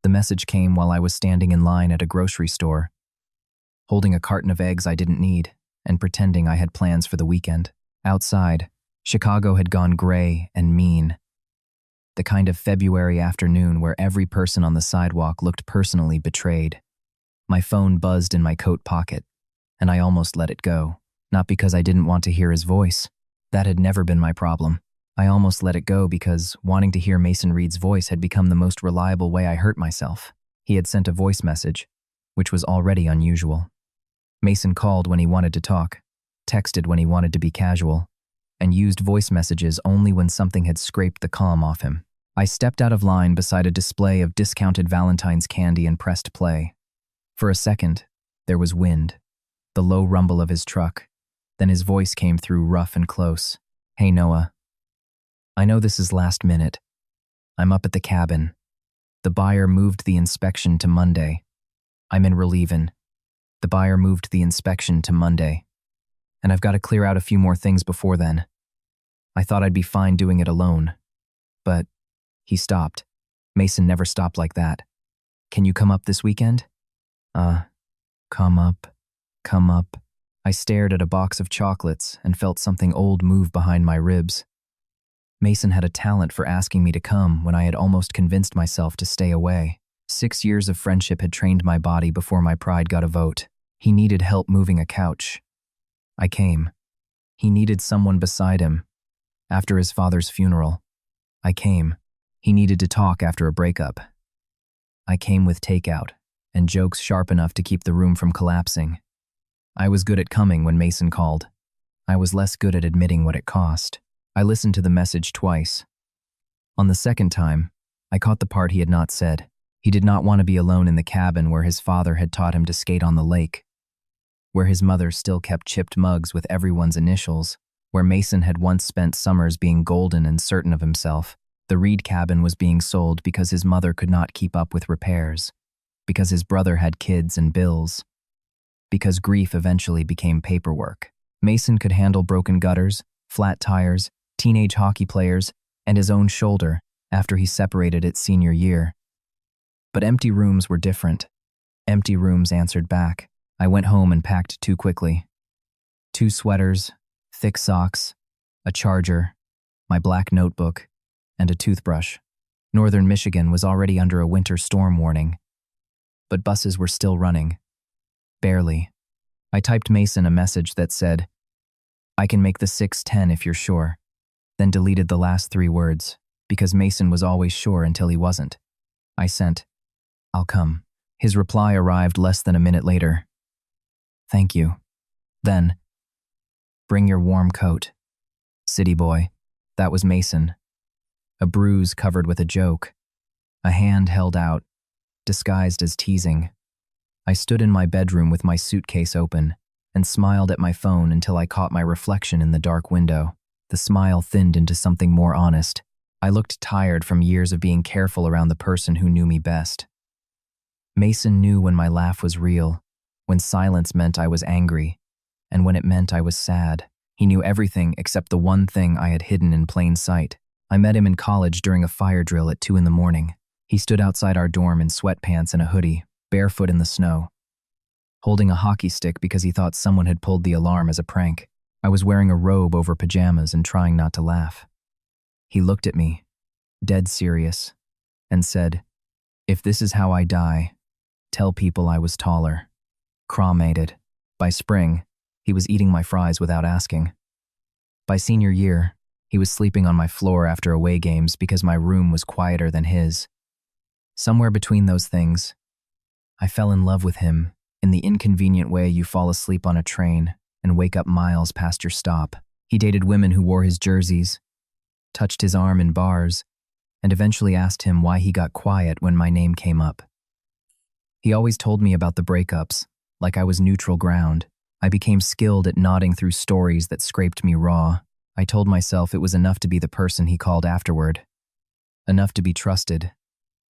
The message came while I was standing in line at a grocery store, holding a carton of eggs I didn't need and pretending I had plans for the weekend. Outside, Chicago had gone gray and mean. The kind of February afternoon where every person on the sidewalk looked personally betrayed. My phone buzzed in my coat pocket, and I almost let it go. Not because I didn't want to hear his voice. That had never been my problem. I almost let it go because wanting to hear Mason Reed's voice had become the most reliable way I hurt myself. He had sent a voice message, which was already unusual. Mason called when he wanted to talk, texted when he wanted to be casual, and used voice messages only when something had scraped the calm off him. I stepped out of line beside a display of discounted Valentine's candy and pressed play. For a second, there was wind, the low rumble of his truck. Then his voice came through rough and close. "Hey, Noah. I know this is last minute. I'm up at the cabin. The buyer moved the inspection to Monday. I'm in relievin'. The buyer moved the inspection to Monday. And I've got to clear out a few more things before then. I thought I'd be fine doing it alone. But..." He stopped. Mason never stopped like that. "Can you come up this weekend?" Come up. I stared at a box of chocolates and felt something old move behind my ribs. Mason had a talent for asking me to come when I had almost convinced myself to stay away. 6 years of friendship had trained my body before my pride got a vote. He needed help moving a couch. I came. He needed someone beside him. After his father's funeral, I came. He needed to talk after a breakup. I came with takeout and jokes sharp enough to keep the room from collapsing. I was good at coming when Mason called. I was less good at admitting what it cost. I listened to the message twice. On the second time, I caught the part he had not said. He did not want to be alone in the cabin where his father had taught him to skate on the lake, where his mother still kept chipped mugs with everyone's initials, where Mason had once spent summers being golden and certain of himself. The Reed cabin was being sold because his mother could not keep up with repairs, because his brother had kids and bills, because grief eventually became paperwork. Mason could handle broken gutters, flat tires, teenage hockey players, and his own shoulder after he separated it senior year. But empty rooms were different. Empty rooms answered back. I went home and packed too quickly. 2 sweaters, thick socks, a charger, my black notebook, and a toothbrush. Northern Michigan was already under a winter storm warning, but buses were still running. Barely. I typed Mason a message that said, "I can make the 6:10 if you're sure," then deleted the last 3 words, because Mason was always sure until he wasn't. I sent, "I'll come." His reply arrived less than a minute later. "Thank you." Then, "Bring your warm coat." City boy. That was Mason. A bruise covered with a joke. A hand held out, disguised as teasing. I stood in my bedroom with my suitcase open and smiled at my phone until I caught my reflection in the dark window. The smile thinned into something more honest. I looked tired from years of being careful around the person who knew me best. Mason knew when my laugh was real, when silence meant I was angry, and when it meant I was sad. He knew everything except the one thing I had hidden in plain sight. I met him in college during a fire drill at 2 a.m. He stood outside our dorm in sweatpants and a hoodie, barefoot in the snow, holding a hockey stick because he thought someone had pulled the alarm as a prank. I was wearing a robe over pajamas and trying not to laugh. He looked at me, dead serious, and said, "If this is how I die, tell people I was taller." Cremated. By spring, he was eating my fries without asking. By senior year, he was sleeping on my floor after away games because my room was quieter than his. Somewhere between those things, I fell in love with him in the inconvenient way you fall asleep on a train and wake up miles past your stop. He dated women who wore his jerseys, touched his arm in bars, and eventually asked him why he got quiet when my name came up. He always told me about the breakups, like I was neutral ground. I became skilled at nodding through stories that scraped me raw. I told myself it was enough to be the person he called afterward. Enough to be trusted.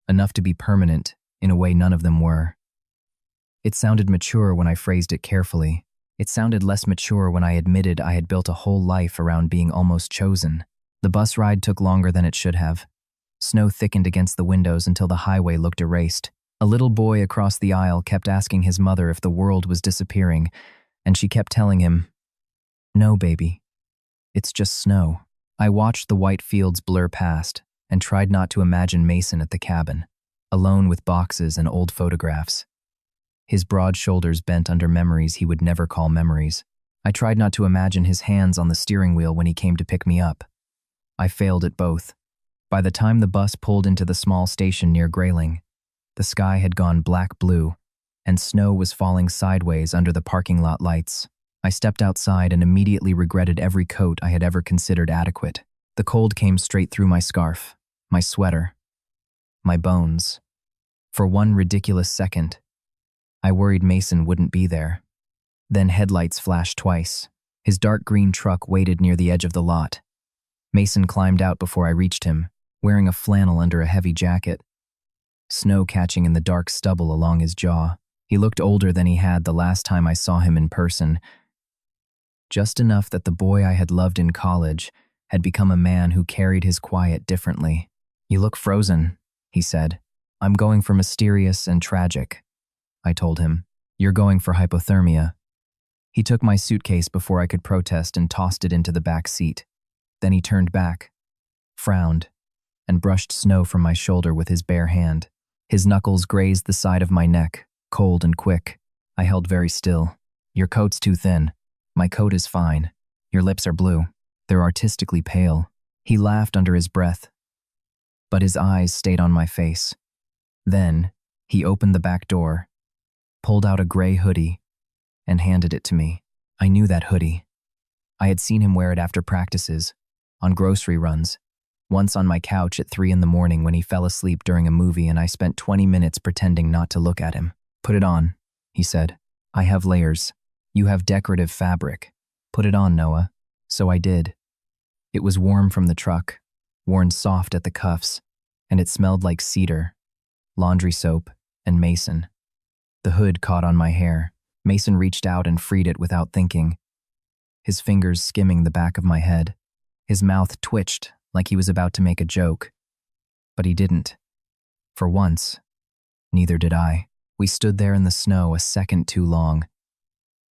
Enough to be permanent, in a way none of them were. It sounded mature when I phrased it carefully. It sounded less mature when I admitted I had built a whole life around being almost chosen. The bus ride took longer than it should have. Snow thickened against the windows until the highway looked erased. A little boy across the aisle kept asking his mother if the world was disappearing, and she kept telling him, "No, baby. It's just snow." I watched the white fields blur past and tried not to imagine Mason at the cabin, alone with boxes and old photographs. His broad shoulders bent under memories he would never call memories. I tried not to imagine his hands on the steering wheel when he came to pick me up. I failed at both. By the time the bus pulled into the small station near Grayling, the sky had gone black-blue, and snow was falling sideways under the parking lot lights. I stepped outside and immediately regretted every coat I had ever considered adequate. The cold came straight through my scarf, my sweater, my bones. For one ridiculous second, I worried Mason wouldn't be there. Then headlights flashed twice. His dark green truck waited near the edge of the lot. Mason climbed out before I reached him, wearing a flannel under a heavy jacket, snow catching in the dark stubble along his jaw. He looked older than he had the last time I saw him in person, just enough that the boy I had loved in college had become a man who carried his quiet differently. "You look frozen," he said. "I'm going for mysterious and tragic," I told him. "You're going for hypothermia." He took my suitcase before I could protest and tossed it into the back seat. Then he turned back, frowned, and brushed snow from my shoulder with his bare hand. His knuckles grazed the side of my neck, cold and quick. I held very still. "Your coat's too thin." "My coat is fine. Your lips are blue. They're artistically pale." He laughed under his breath, but his eyes stayed on my face. Then, he opened the back door, pulled out a gray hoodie, and handed it to me. I knew that hoodie. I had seen him wear it after practices, on grocery runs, once on my couch at 3 in the morning when he fell asleep during a movie and I spent 20 minutes pretending not to look at him. "Put it on," he said. "I have layers. You have decorative fabric. Put it on, Noah." So I did. It was warm from the truck, worn soft at the cuffs, and it smelled like cedar, laundry soap, and Mason. The hood caught on my hair. Mason reached out and freed it without thinking, his fingers skimming the back of my head. His mouth twitched like he was about to make a joke, but he didn't. For once, neither did I. We stood there in the snow a second too long.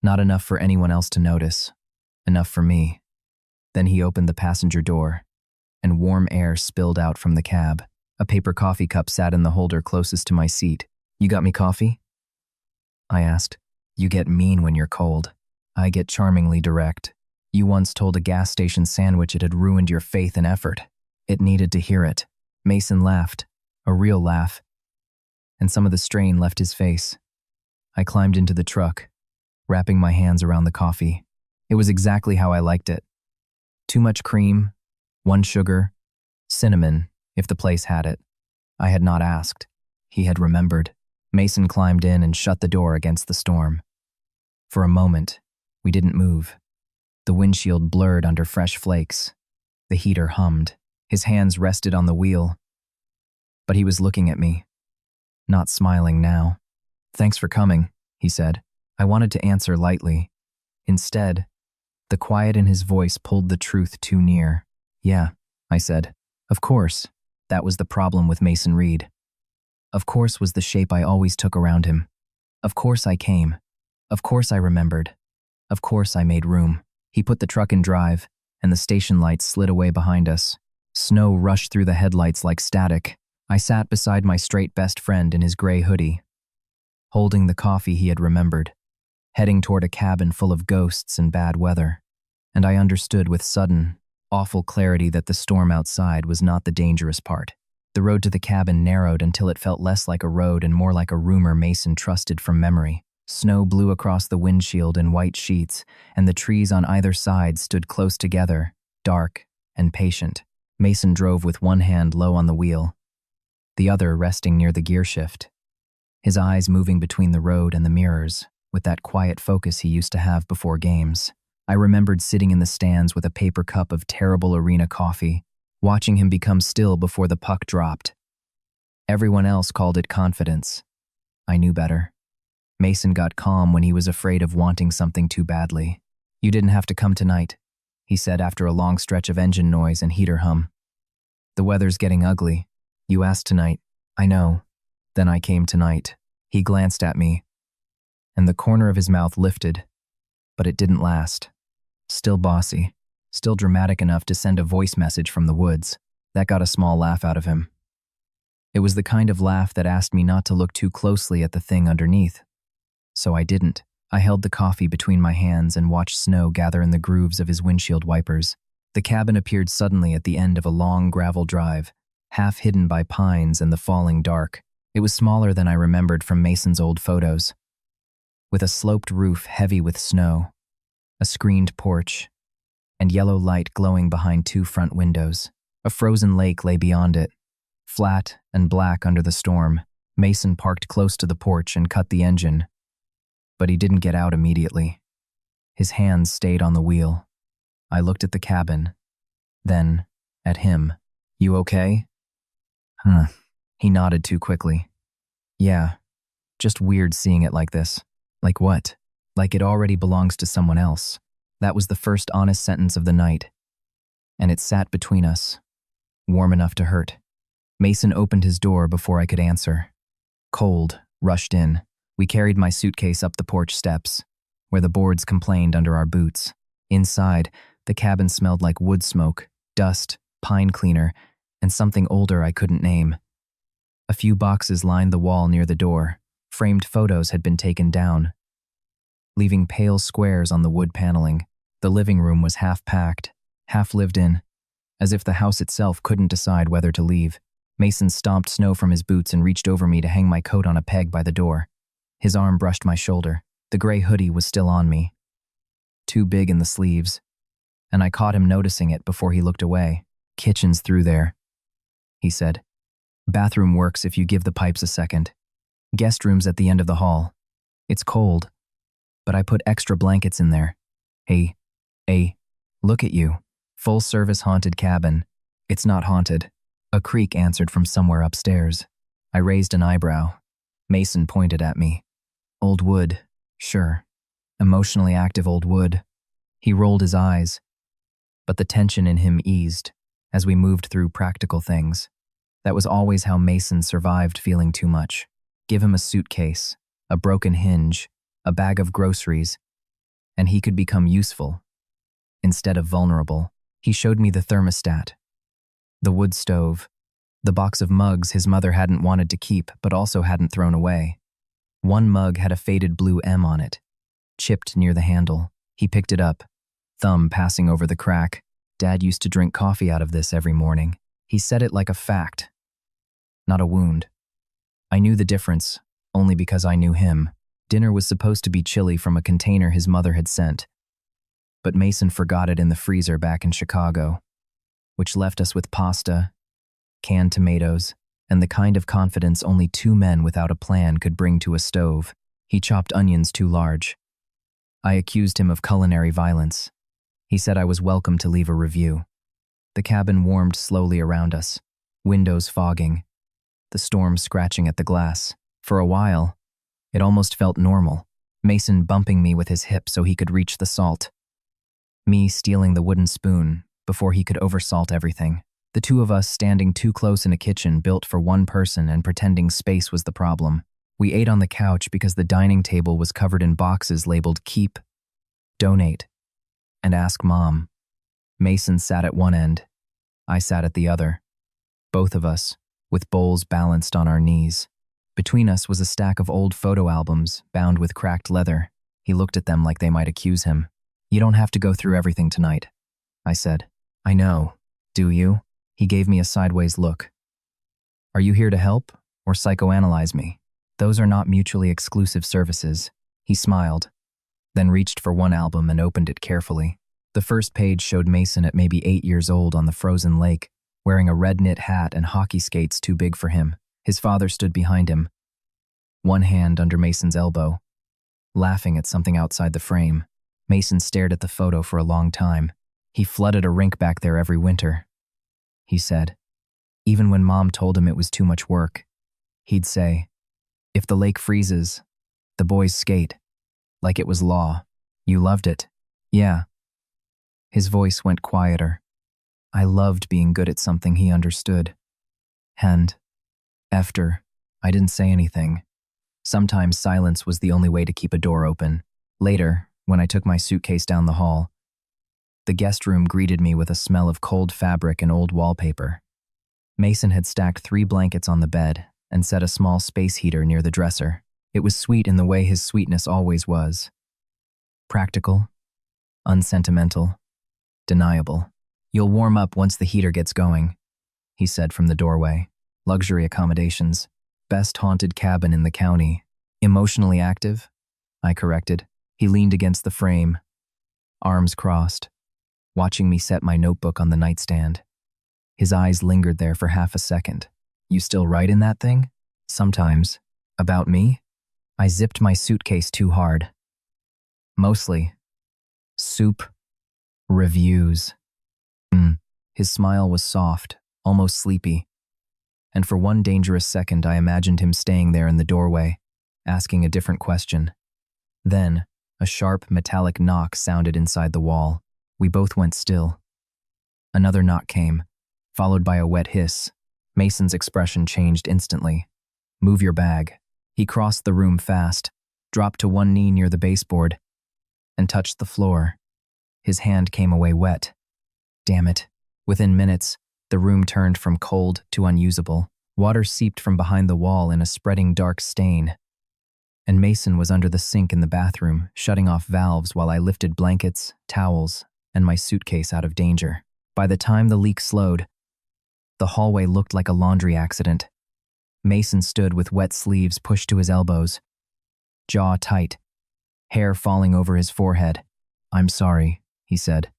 Not enough for anyone else to notice, enough for me. Then he opened the passenger door, and warm air spilled out from the cab. A paper coffee cup sat in the holder closest to my seat. "You got me coffee?" I asked. "You get mean when you're cold. I get charmingly direct. You once told a gas station sandwich it had ruined your faith and effort. It needed to hear it." Mason laughed, a real laugh, and some of the strain left his face. I climbed into the truck, wrapping my hands around the coffee. It was exactly how I liked it. Too much cream, 1 sugar, cinnamon, if the place had it. I had not asked. He had remembered. Mason climbed in and shut the door against the storm. For a moment, we didn't move. The windshield blurred under fresh flakes. The heater hummed. His hands rested on the wheel. But he was looking at me, not smiling now. "Thanks for coming," he said. I wanted to answer lightly. Instead, the quiet in his voice pulled the truth too near. "Yeah," I said. "Of course." That was the problem with Mason Reed. Of course was the shape I always took around him. Of course I came. Of course I remembered. Of course I made room. He put the truck in drive, and the station lights slid away behind us. Snow rushed through the headlights like static. I sat beside my straight best friend in his gray hoodie, holding the coffee he had remembered, heading toward a cabin full of ghosts and bad weather. And I understood with sudden, awful clarity that the storm outside was not the dangerous part. The road to the cabin narrowed until it felt less like a road and more like a rumor Mason trusted from memory. Snow blew across the windshield in white sheets, and the trees on either side stood close together, dark and patient. Mason drove with one hand low on the wheel, the other resting near the gear shift, his eyes moving between the road and the mirrors with that quiet focus he used to have before games. I remembered sitting in the stands with a paper cup of terrible arena coffee, watching him become still before the puck dropped. Everyone else called it confidence. I knew better. Mason got calm when he was afraid of wanting something too badly. "You didn't have to come tonight," he said after a long stretch of engine noise and heater hum. "The weather's getting ugly." You asked tonight. I know. Then I came tonight. He glanced at me, and the corner of his mouth lifted, but it didn't last. Still bossy, still dramatic enough to send a voice message from the woods. That got a small laugh out of him. It was the kind of laugh that asked me not to look too closely at the thing underneath. So I didn't. I held the coffee between my hands and watched snow gather in the grooves of his windshield wipers. The cabin appeared suddenly at the end of a long gravel drive, half hidden by pines and the falling dark. It was smaller than I remembered from Mason's old photos, with a sloped roof heavy with snow, a screened porch, and yellow light glowing behind two front windows. A frozen lake lay beyond it, flat and black under the storm. Mason parked close to the porch and cut the engine, but he didn't get out immediately. His hands stayed on the wheel. I looked at the cabin, then at him. You okay? Huh. He nodded too quickly. Yeah, just weird seeing it like this. Like what? Like it already belongs to someone else. That was the first honest sentence of the night, and it sat between us, warm enough to hurt. Mason opened his door before I could answer. Cold rushed in. We carried my suitcase up the porch steps, where the boards complained under our boots. Inside, the cabin smelled like wood smoke, dust, pine cleaner, and something older I couldn't name. A few boxes lined the wall near the door. Framed photos had been taken down, leaving pale squares on the wood paneling. The living room was half packed, half lived in, as if the house itself couldn't decide whether to leave. Mason stomped snow from his boots and reached over me to hang my coat on a peg by the door. His arm brushed my shoulder. The gray hoodie was still on me, too big in the sleeves, and I caught him noticing it before he looked away. Kitchen's through there, he said. Bathroom works if you give the pipes a second. Guest room's at the end of the hall. It's cold, but I put extra blankets in there. Hey, look at you. Full-service haunted cabin. It's not haunted. A creak answered from somewhere upstairs. I raised an eyebrow. Mason pointed at me. Old wood, sure. Emotionally active old wood. He rolled his eyes, but the tension in him eased as we moved through practical things. That was always how Mason survived feeling too much. Give him a suitcase, a broken hinge, a bag of groceries, and he could become useful instead of vulnerable. He showed me the thermostat, the wood stove, the box of mugs his mother hadn't wanted to keep but also hadn't thrown away. One mug had a faded blue M on it, chipped near the handle. He picked it up, thumb passing over the crack. Dad used to drink coffee out of this every morning. He said it like a fact, not a wound. I knew the difference, only because I knew him. Dinner was supposed to be chili from a container his mother had sent, but Mason forgot it in the freezer back in Chicago, which left us with pasta, canned tomatoes, and the kind of confidence only two men without a plan could bring to a stove. He chopped onions too large. I accused him of culinary violence. He said I was welcome to leave a review. The cabin warmed slowly around us, windows fogging, the storm scratching at the glass. For a while, it almost felt normal. Mason bumping me with his hip so he could reach the salt. Me stealing the wooden spoon before he could oversalt everything. The two of us standing too close in a kitchen built for one person and pretending space was the problem. We ate on the couch because the dining table was covered in boxes labeled Keep, Donate, and Ask Mom. Mason sat at one end. I sat at the other. Both of us, with bowls balanced on our knees. Between us was a stack of old photo albums bound with cracked leather. He looked at them like they might accuse him. You don't have to go through everything tonight, I said. I know. Do you? He gave me a sideways look. Are you here to help or psychoanalyze me? Those are not mutually exclusive services. He smiled, then reached for one album and opened it carefully. The first page showed Mason at maybe 8 years old on the frozen lake, wearing a red knit hat and hockey skates too big for him. His father stood behind him, one hand under Mason's elbow, laughing at something outside the frame. Mason stared at the photo for a long time. He flooded a rink back there every winter, he said. Even when Mom told him it was too much work, he'd say, if the lake freezes, the boys skate, like it was law. You loved it. Yeah. His voice went quieter. I loved being good at something he understood. And, after, I didn't say anything. Sometimes silence was the only way to keep a door open. Later, when I took my suitcase down the hall, the guest room greeted me with a smell of cold fabric and old wallpaper. Mason had stacked 3 blankets on the bed and set a small space heater near the dresser. It was sweet in the way his sweetness always was. Practical, unsentimental, deniable. "You'll warm up once the heater gets going," he said from the doorway. "Luxury accommodations. Best haunted cabin in the county." "Emotionally active?" I corrected. He leaned against the frame, arms crossed, watching me set my notebook on the nightstand. His eyes lingered there for half a second. "You still write in that thing?" "Sometimes." "About me?" I zipped my suitcase too hard. "Mostly. Soup. Reviews." His smile was soft, almost sleepy. And for one dangerous second I imagined him staying there in the doorway, asking a different question. Then, a sharp, metallic knock sounded inside the wall. We both went still. Another knock came, followed by a wet hiss. Mason's expression changed instantly. "Move your bag." He crossed the room fast, dropped to one knee near the baseboard, and touched the floor. His hand came away wet. Damn it. Within minutes, the room turned from cold to unusable. Water seeped from behind the wall in a spreading dark stain. And Mason was under the sink in the bathroom, shutting off valves while I lifted blankets, towels, and my suitcase out of danger. By the time the leak slowed, the hallway looked like a laundry accident. Mason stood with wet sleeves pushed to his elbows, jaw tight, hair falling over his forehead. "I'm sorry," he said.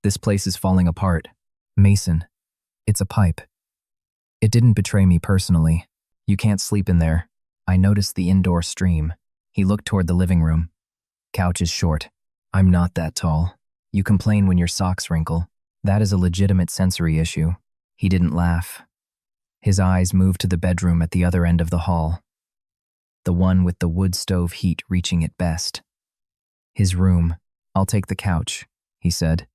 "This place is falling apart." "Mason, it's a pipe. It didn't betray me personally. You can't sleep in there." I noticed the indoor stream. He looked toward the living room. "Couch is short. I'm not that tall. You complain when your socks wrinkle. That is a legitimate sensory issue." He didn't laugh. His eyes moved to the bedroom at the other end of the hall, the one with the wood stove heat reaching it best. "His room. I'll take the couch," he said.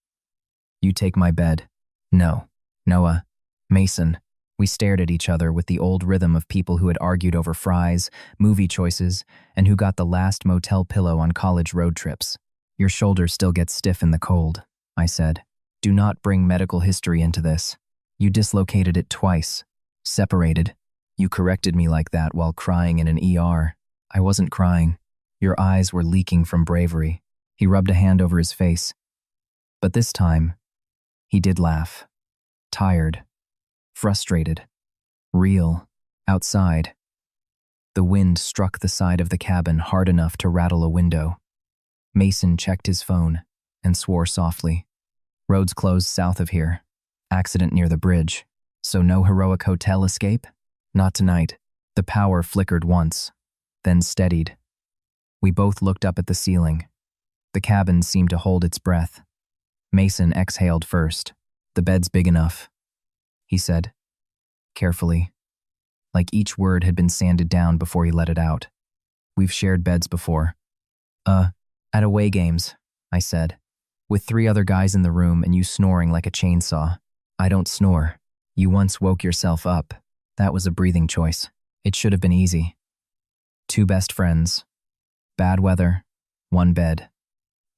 "You take my bed." "No. Noah. Mason." We stared at each other with the old rhythm of people who had argued over fries, movie choices, and who got the last motel pillow on college road trips. "Your shoulder still gets stiff in the cold," I said. "Do not bring medical history into this. You dislocated it twice. Separated. You corrected me like that while crying in an ER. I wasn't crying. Your eyes were leaking from bravery." He rubbed a hand over his face. But this time, he did laugh. Tired. Frustrated. Real. Outside. The wind struck the side of the cabin hard enough to rattle a window. Mason checked his phone and swore softly. "Roads closed south of here. Accident near the bridge. So no heroic hotel escape? Not tonight." The power flickered once, then steadied. We both looked up at the ceiling. The cabin seemed to hold its breath. Mason exhaled first. "The bed's big enough," he said, carefully, like each word had been sanded down before he let it out. "We've shared beds before." At away games," I said, "with 3 other guys in the room and you snoring like a chainsaw." "I don't snore. You once woke yourself up. That was a breathing choice. It should have been easy." 2 best friends. Bad weather. 1 bed.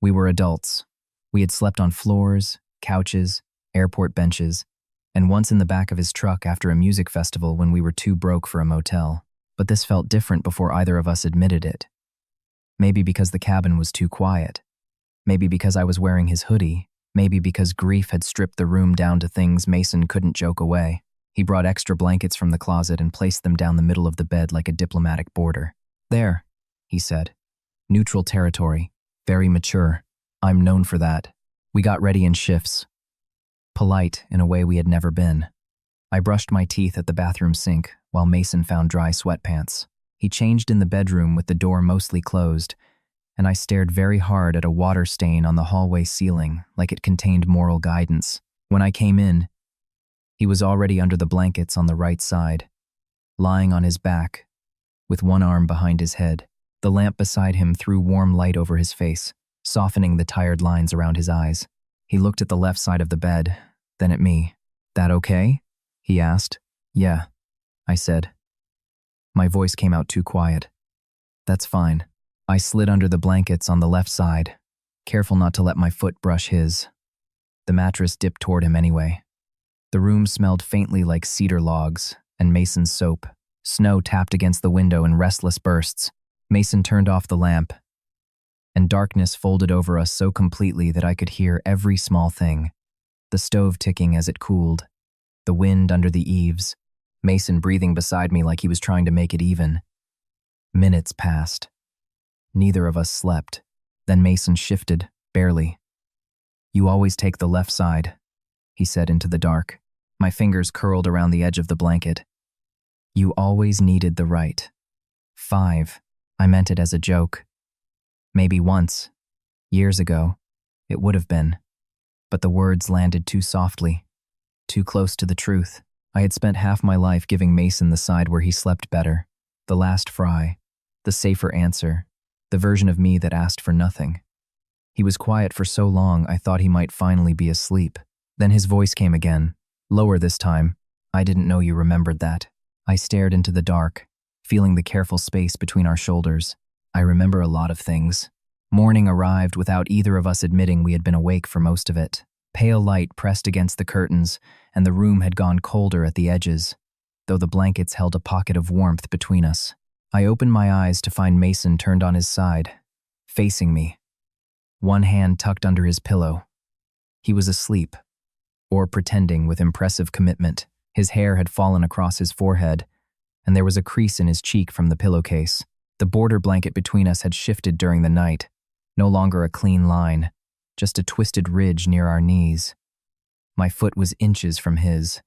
We were adults. We had slept on floors, couches, airport benches, and once in the back of his truck after a music festival when we were too broke for a motel. But this felt different before either of us admitted it. Maybe because the cabin was too quiet. Maybe because I was wearing his hoodie. Maybe because grief had stripped the room down to things Mason couldn't joke away. He brought extra blankets from the closet and placed them down the middle of the bed like a diplomatic border. "There," he said. "Neutral territory. Very mature. I'm known for that." We got ready in shifts. Polite in a way we had never been. I brushed my teeth at the bathroom sink while Mason found dry sweatpants. He changed in the bedroom with the door mostly closed, and I stared very hard at a water stain on the hallway ceiling like it contained moral guidance. When I came in, he was already under the blankets on the right side, lying on his back, with one arm behind his head. The lamp beside him threw warm light over his face, softening the tired lines around his eyes. He looked at the left side of the bed, then at me. "That okay?" he asked. "Yeah." I said. My voice came out too quiet. That's fine. I slid under the blankets on the left side, careful not to let my foot brush his. The mattress dipped toward him anyway. The room smelled faintly like cedar logs and Mason's soap. Snow tapped against the window in restless bursts. Mason turned off the lamp, and darkness folded over us so completely that I could hear every small thing. The stove ticking as it cooled, the wind under the eaves, Mason breathing beside me like he was trying to make it even. Minutes passed. Neither of us slept. Then Mason shifted, barely. "You always take the left side," he said into the dark. My fingers curled around the edge of the blanket. "You always needed the right." 5. I meant it as a joke. Maybe once, years ago, it would have been. But the words landed too softly, too close to the truth. I had spent half my life giving Mason the side where he slept better, the last fry, the safer answer, the version of me that asked for nothing. He was quiet for so long I thought he might finally be asleep. Then his voice came again, lower this time. "I didn't know you remembered that." I stared into the dark, feeling the careful space between our shoulders. I remember a lot of things. Morning arrived without either of us admitting we had been awake for most of it. Pale light pressed against the curtains, and the room had gone colder at the edges, though the blankets held a pocket of warmth between us. I opened my eyes to find Mason turned on his side, facing me, one hand tucked under his pillow. He was asleep, or pretending with impressive commitment. His hair had fallen across his forehead, and there was a crease in his cheek from the pillowcase. The border blanket between us had shifted during the night, no longer a clean line, just a twisted ridge near our knees. My foot was inches from his,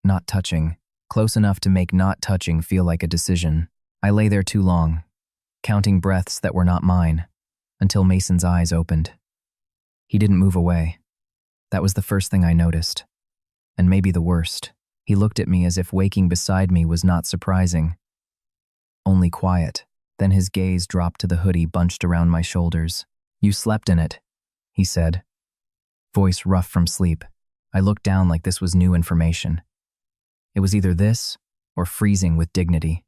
not touching, close enough to make not touching feel like a decision. I lay there too long, counting breaths that were not mine, until Mason's eyes opened. He didn't move away. That was the first thing I noticed, and maybe the worst. He looked at me as if waking beside me was not surprising, only quiet. Then his gaze dropped to the hoodie bunched around my shoulders. "You slept in it," he said, voice rough from sleep. I looked down like this was new information. It was either this or freezing with dignity.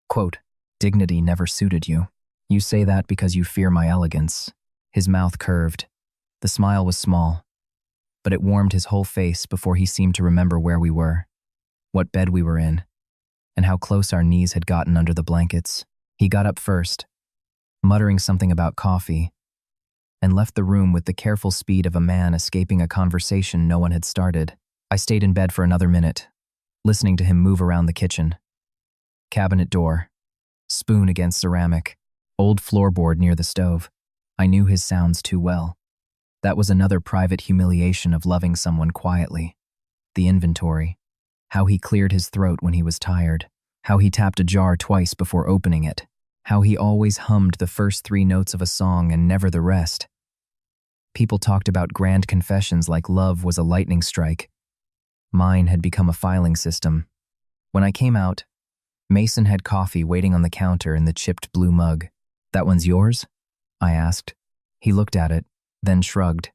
Quote, "Dignity never suited you. You say that because you fear my elegance." His mouth curved. The smile was small, but it warmed his whole face before he seemed to remember where we were, what bed we were in, and how close our knees had gotten under the blankets. He got up first, muttering something about coffee, and left the room with the careful speed of a man escaping a conversation no one had started. I stayed in bed for another minute, listening to him move around the kitchen. Cabinet door, spoon against ceramic, old floorboard near the stove. I knew his sounds too well. That was another private humiliation of loving someone quietly. The inventory. How he cleared his throat when he was tired. How he tapped a jar twice before opening it. How he always hummed the first 3 notes of a song and never the rest. People talked about grand confessions like love was a lightning strike. Mine had become a filing system. When I came out, Mason had coffee waiting on the counter in the chipped blue mug. "That one's yours?" I asked. He looked at it, then shrugged.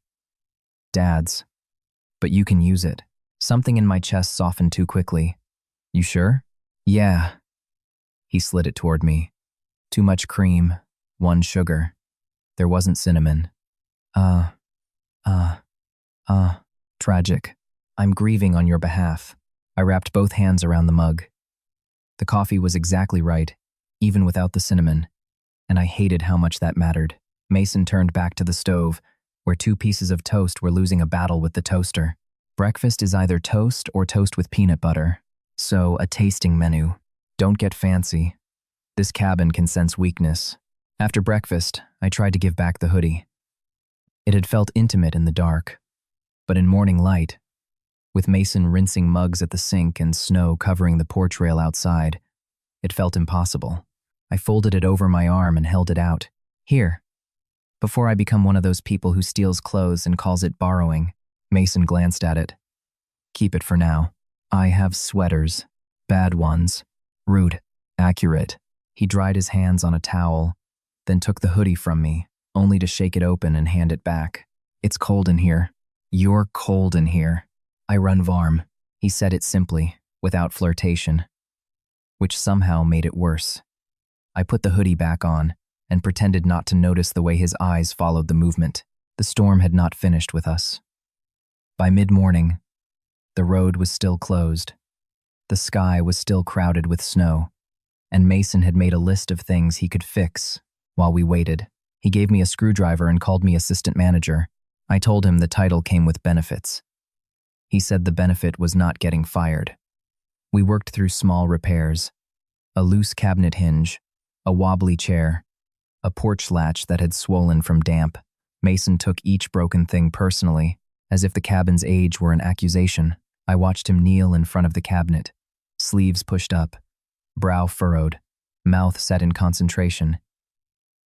"Dad's. But you can use it." Something in my chest softened too quickly. "You sure?" "Yeah." He slid it toward me. Too much cream, 1 sugar. There wasn't cinnamon. Tragic. "I'm grieving on your behalf." I wrapped both hands around the mug. The coffee was exactly right, even without the cinnamon, and I hated how much that mattered. Mason turned back to the stove, where 2 pieces of toast were losing a battle with the toaster. Breakfast is either toast or toast with peanut butter, so a tasting menu. Don't get fancy. This cabin can sense weakness. After breakfast, I tried to give back the hoodie. It had felt intimate in the dark, but in morning light, with Mason rinsing mugs at the sink and snow covering the porch rail outside, it felt impossible. I folded it over my arm and held it out. "Here." Before I become one of those people who steals clothes and calls it borrowing. Mason glanced at it. "Keep it for now. I have sweaters. Bad ones. Rude. Accurate." He dried his hands on a towel, then took the hoodie from me, only to shake it open and hand it back. "It's cold in here." "You're cold in here." "I run varm." He said it simply, without flirtation, which somehow made it worse. I put the hoodie back on and pretended not to notice the way his eyes followed the movement. The storm had not finished with us. By mid-morning, the road was still closed. The sky was still crowded with snow, and Mason had made a list of things he could fix while we waited. He gave me a screwdriver and called me assistant manager. I told him the title came with benefits. He said the benefit was not getting fired. We worked through small repairs: a loose cabinet hinge, a wobbly chair, a porch latch that had swollen from damp. Mason took each broken thing personally, as if the cabin's age were an accusation. I watched him kneel in front of the cabinet, sleeves pushed up, brow furrowed, mouth set in concentration,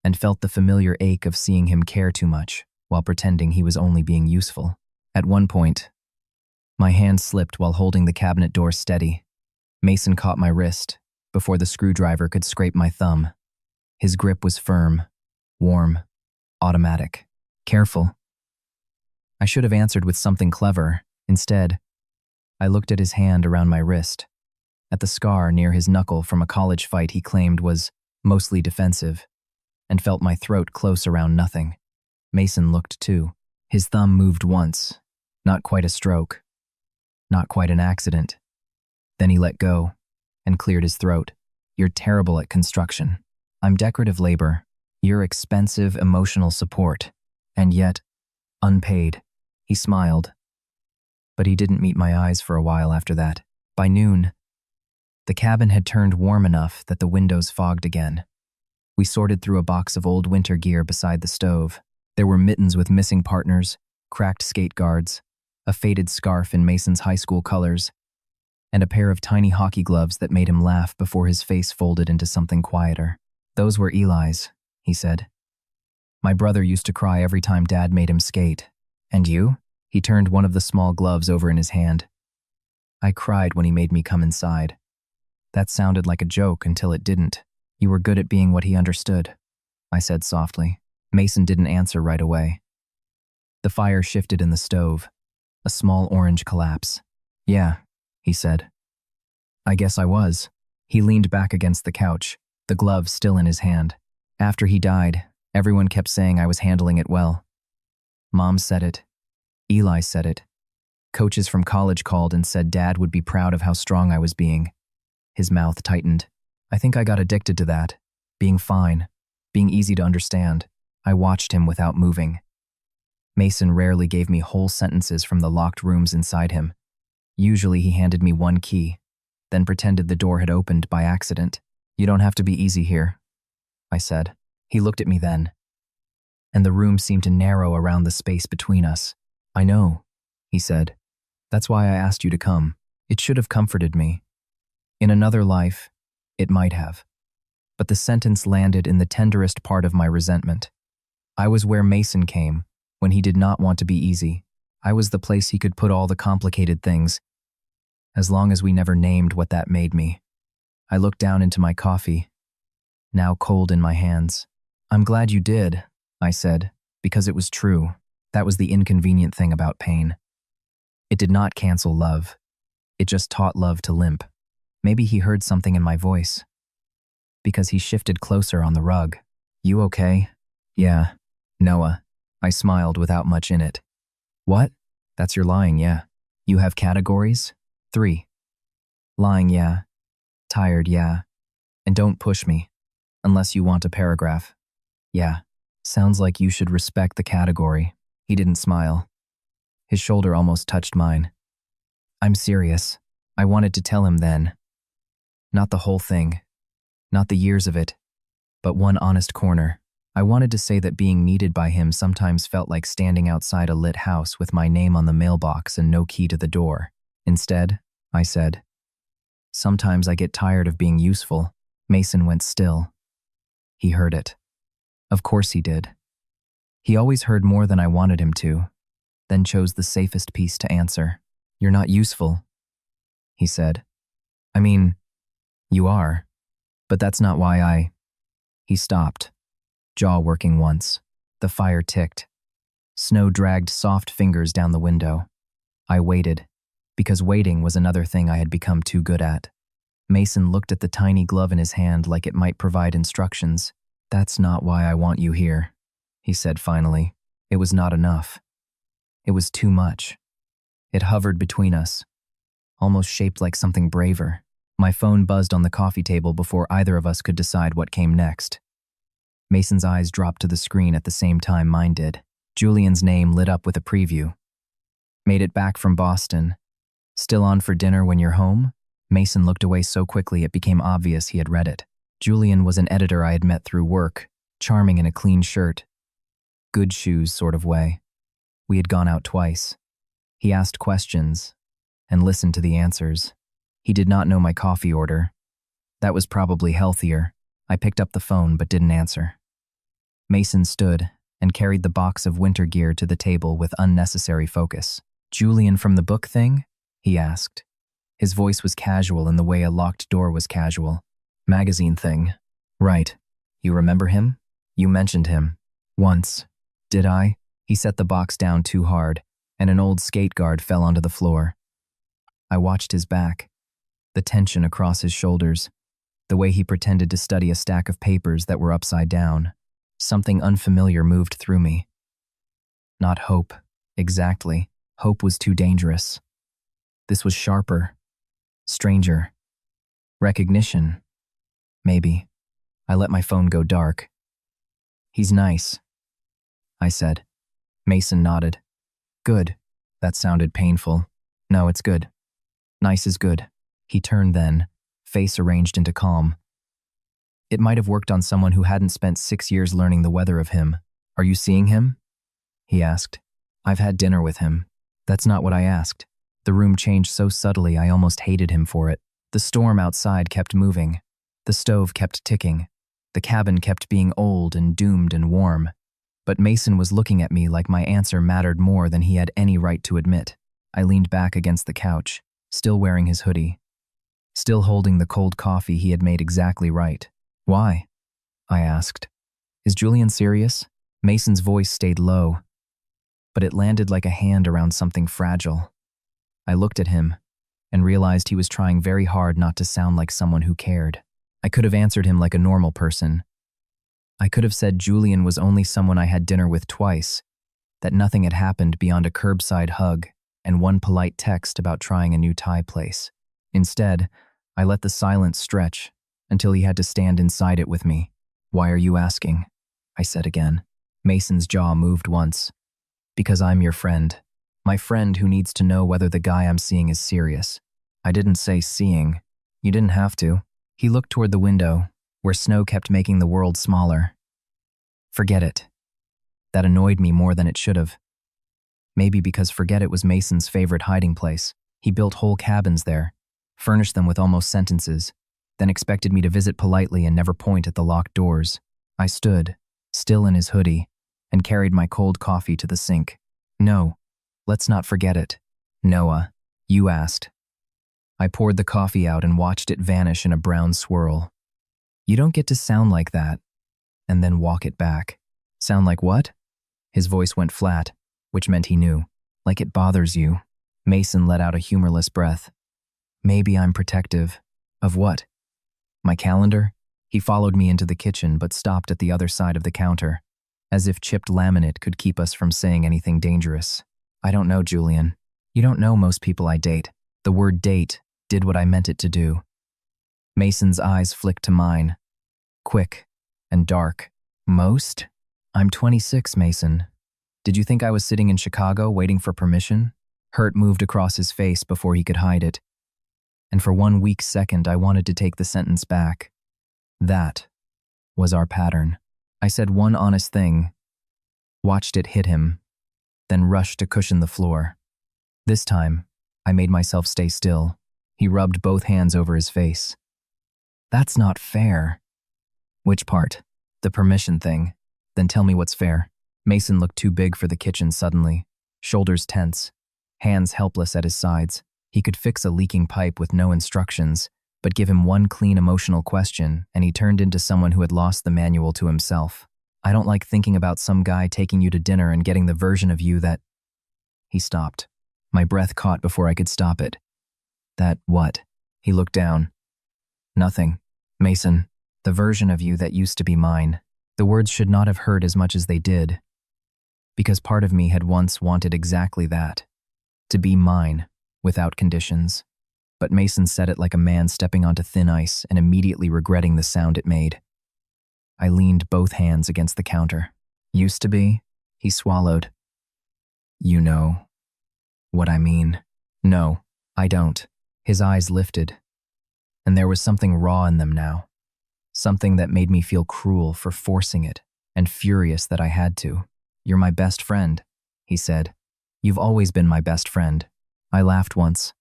and felt the familiar ache of seeing him care too much while pretending he was only being useful. At one point, my hand slipped while holding the cabinet door steady. Mason caught my wrist before the screwdriver could scrape my thumb. His grip was firm, warm, automatic. Careful. I should have answered with something clever. Instead, I looked at his hand around my wrist, at the scar near his knuckle from a college fight he claimed was mostly defensive, and felt my throat close around nothing. Mason looked too. His thumb moved once, not quite a stroke, not quite an accident. Then he let go and cleared his throat. You're terrible at construction. I'm decorative labor. You're expensive emotional support. And yet, unpaid. He smiled. But he didn't meet my eyes for a while after that. By noon, the cabin had turned warm enough that the windows fogged again. We sorted through a box of old winter gear beside the stove. There were mittens with missing partners, cracked skate guards, a faded scarf in Mason's high school colors, and a pair of tiny hockey gloves that made him laugh before his face folded into something quieter. Those were Eli's, he said. My brother used to cry every time Dad made him skate. And you? He turned one of the small gloves over in his hand. I cried when he made me come inside. That sounded like a joke until it didn't. You were good at being what he understood, I said softly. Mason didn't answer right away. The fire shifted in the stove, a small orange collapse. Yeah, he said. I guess I was. He leaned back against the couch, the glove still in his hand. After he died, everyone kept saying I was handling it well. Mom said it. Eli said it. Coaches from college called and said Dad would be proud of how strong I was being. His mouth tightened. I think I got addicted to that. Being fine. Being easy to understand. I watched him without moving. Mason rarely gave me whole sentences from the locked rooms inside him. Usually he handed me one key, then pretended the door had opened by accident. You don't have to be easy here, I said. He looked at me then, and the room seemed to narrow around the space between us. I know, he said. That's why I asked you to come. It should have comforted me. In another life, it might have. But the sentence landed in the tenderest part of my resentment. I was where Mason came when he did not want to be easy. I was the place he could put all the complicated things, as long as we never named what that made me. I looked down into my coffee, now cold in my hands. I'm glad you did, I said, because it was true. That was the inconvenient thing about pain. It did not cancel love. It just taught love to limp. Maybe he heard something in my voice, because he shifted closer on the rug. You okay? Yeah. Noah. I smiled without much in it. What? That's your lying, yeah. You have categories? 3. Lying, yeah. Tired, yeah. And don't push me, unless you want a paragraph. Yeah. Sounds like you should respect the category. He didn't smile. His shoulder almost touched mine. I'm serious. I wanted to tell him then. Not the whole thing. Not the years of it. But one honest corner. I wanted to say that being needed by him sometimes felt like standing outside a lit house with my name on the mailbox and no key to the door. Instead, I said, sometimes I get tired of being useful. Mason went still. He heard it. Of course he did. He always heard more than I wanted him to, then chose the safest piece to answer. You're not useful, he said. I mean, you are, but that's not why I... He stopped, jaw working once. The fire ticked. Snow dragged soft fingers down the window. I waited, because waiting was another thing I had become too good at. Mason looked at the tiny glove in his hand like it might provide instructions. "That's not why I want you here," he said finally. It was not enough. It was too much. It hovered between us, almost shaped like something braver. My phone buzzed on the coffee table before either of us could decide what came next. Mason's eyes dropped to the screen at the same time mine did. Julian's name lit up with a preview. "Made it back from Boston. Still on for dinner when you're home?" Mason looked away so quickly it became obvious he had read it. Julian was an editor I had met through work, charming in a clean shirt. Good shoes sort of way. We had gone out twice. He asked questions and listened to the answers. He did not know my coffee order. That was probably healthier. I picked up the phone but didn't answer. Mason stood and carried the box of winter gear to the table with unnecessary focus. "Julian from the book thing?" he asked. His voice was casual in the way a locked door was casual. "Magazine thing. Right. You remember him? You mentioned him. Once. Did I?" He set the box down too hard, and an old skate guard fell onto the floor. I watched his back, the tension across his shoulders, the way he pretended to study a stack of papers that were upside down. Something unfamiliar moved through me. Not hope, exactly. Hope was too dangerous. This was sharper, stranger. Recognition. Maybe. I let my phone go dark. "He's nice," I said. Mason nodded. "Good." That sounded painful. "No, it's good. Nice is good." He turned then, face arranged into calm. It might have worked on someone who hadn't spent 6 years learning the weather of him. "Are you seeing him?" he asked. "I've had dinner with him." That's not what I asked. The room changed so subtly I almost hated him for it. The storm outside kept moving. The stove kept ticking. The cabin kept being old and doomed and warm. But Mason was looking at me like my answer mattered more than he had any right to admit. I leaned back against the couch, still wearing his hoodie, still holding the cold coffee he had made exactly right. "Why?" I asked. "Is Julian serious?" Mason's voice stayed low, but it landed like a hand around something fragile. I looked at him and realized he was trying very hard not to sound like someone who cared. I could have answered him like a normal person. I could have said Julian was only someone I had dinner with twice, that nothing had happened beyond a curbside hug and one polite text about trying a new Thai place. Instead, I let the silence stretch until he had to stand inside it with me. "Why are you asking?" I said again. Mason's jaw moved once. "Because I'm your friend. My friend who needs to know whether the guy I'm seeing is serious." I didn't say seeing. You didn't have to. He looked toward the window, where snow kept making the world smaller. "Forget it." That annoyed me more than it should have. Maybe because Forget It was Mason's favorite hiding place. He built whole cabins there, furnished them with almost sentences, then expected me to visit politely and never point at the locked doors. I stood, still in his hoodie, and carried my cold coffee to the sink. "No, let's not forget it. Noah, you asked." I poured the coffee out and watched it vanish in a brown swirl. "You don't get to sound like that, and then walk it back." "Sound like what?" His voice went flat, which meant he knew. "Like it bothers you." Mason let out a humorless breath. "Maybe I'm protective." "Of what?" "My calendar?" He followed me into the kitchen but stopped at the other side of the counter, as if chipped laminate could keep us from saying anything dangerous. "I don't know, Julian. You don't know most people I date." The word date did what I meant it to do. Mason's eyes flicked to mine, quick and dark. "Most? I'm 26, Mason. Did you think I was sitting in Chicago waiting for permission?" Hurt moved across his face before he could hide it. And for one weak second, I wanted to take the sentence back. That was our pattern. I said one honest thing, watched it hit him, then rushed to cushion the floor. This time, I made myself stay still. He rubbed both hands over his face. "That's not fair." "Which part?" "The permission thing." "Then tell me what's fair." Mason looked too big for the kitchen suddenly, shoulders tense, hands helpless at his sides. He could fix a leaking pipe with no instructions, but give him one clean emotional question, and he turned into someone who had lost the manual to himself. "I don't like thinking about some guy taking you to dinner and getting the version of you that—" He stopped. My breath caught before I could stop it. That what? He looked down. Nothing. Mason, the version of you that used to be mine. The words should not have hurt as much as they did, because part of me had once wanted exactly that, to be mine, without conditions. But Mason said it like a man stepping onto thin ice and immediately regretting the sound it made. I leaned both hands against the counter. Used to be? He swallowed. You know what I mean. No, I don't. His eyes lifted, and there was something raw in them now. Something that made me feel cruel for forcing it, and furious that I had to. You're my best friend, he said. You've always been my best friend. I laughed once.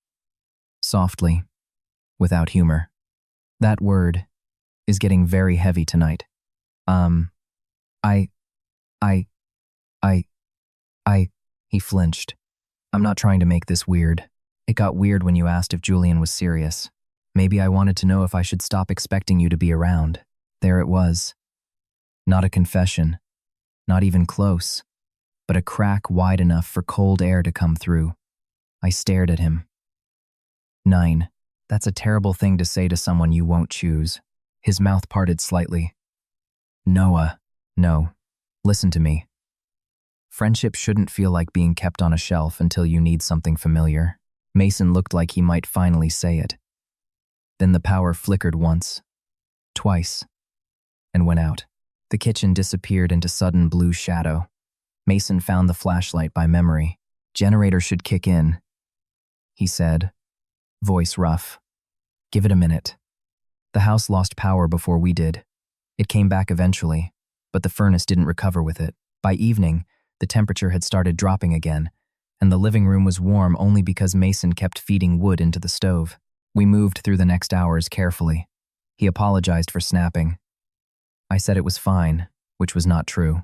Softly, without humor. That word is getting very heavy tonight. He flinched. I'm not trying to make this weird. It got weird when you asked if Julian was serious. Maybe I wanted to know if I should stop expecting you to be around. There it was. Not a confession. Not even close. But a crack wide enough for cold air to come through. I stared at him. 9. That's a terrible thing to say to someone you won't choose. His mouth parted slightly. Noah, no. Listen to me. Friendship shouldn't feel like being kept on a shelf until you need something familiar. Mason looked like he might finally say it. Then the power flickered once, twice, and went out. The kitchen disappeared into sudden blue shadow. Mason found the flashlight by memory. Generator should kick in, he said, voice rough. Give it a minute. The house lost power before we did. It came back eventually, but the furnace didn't recover with it. By evening, the temperature had started dropping again, and the living room was warm only because Mason kept feeding wood into the stove. We moved through the next hours carefully. He apologized for snapping. I said it was fine, which was not true.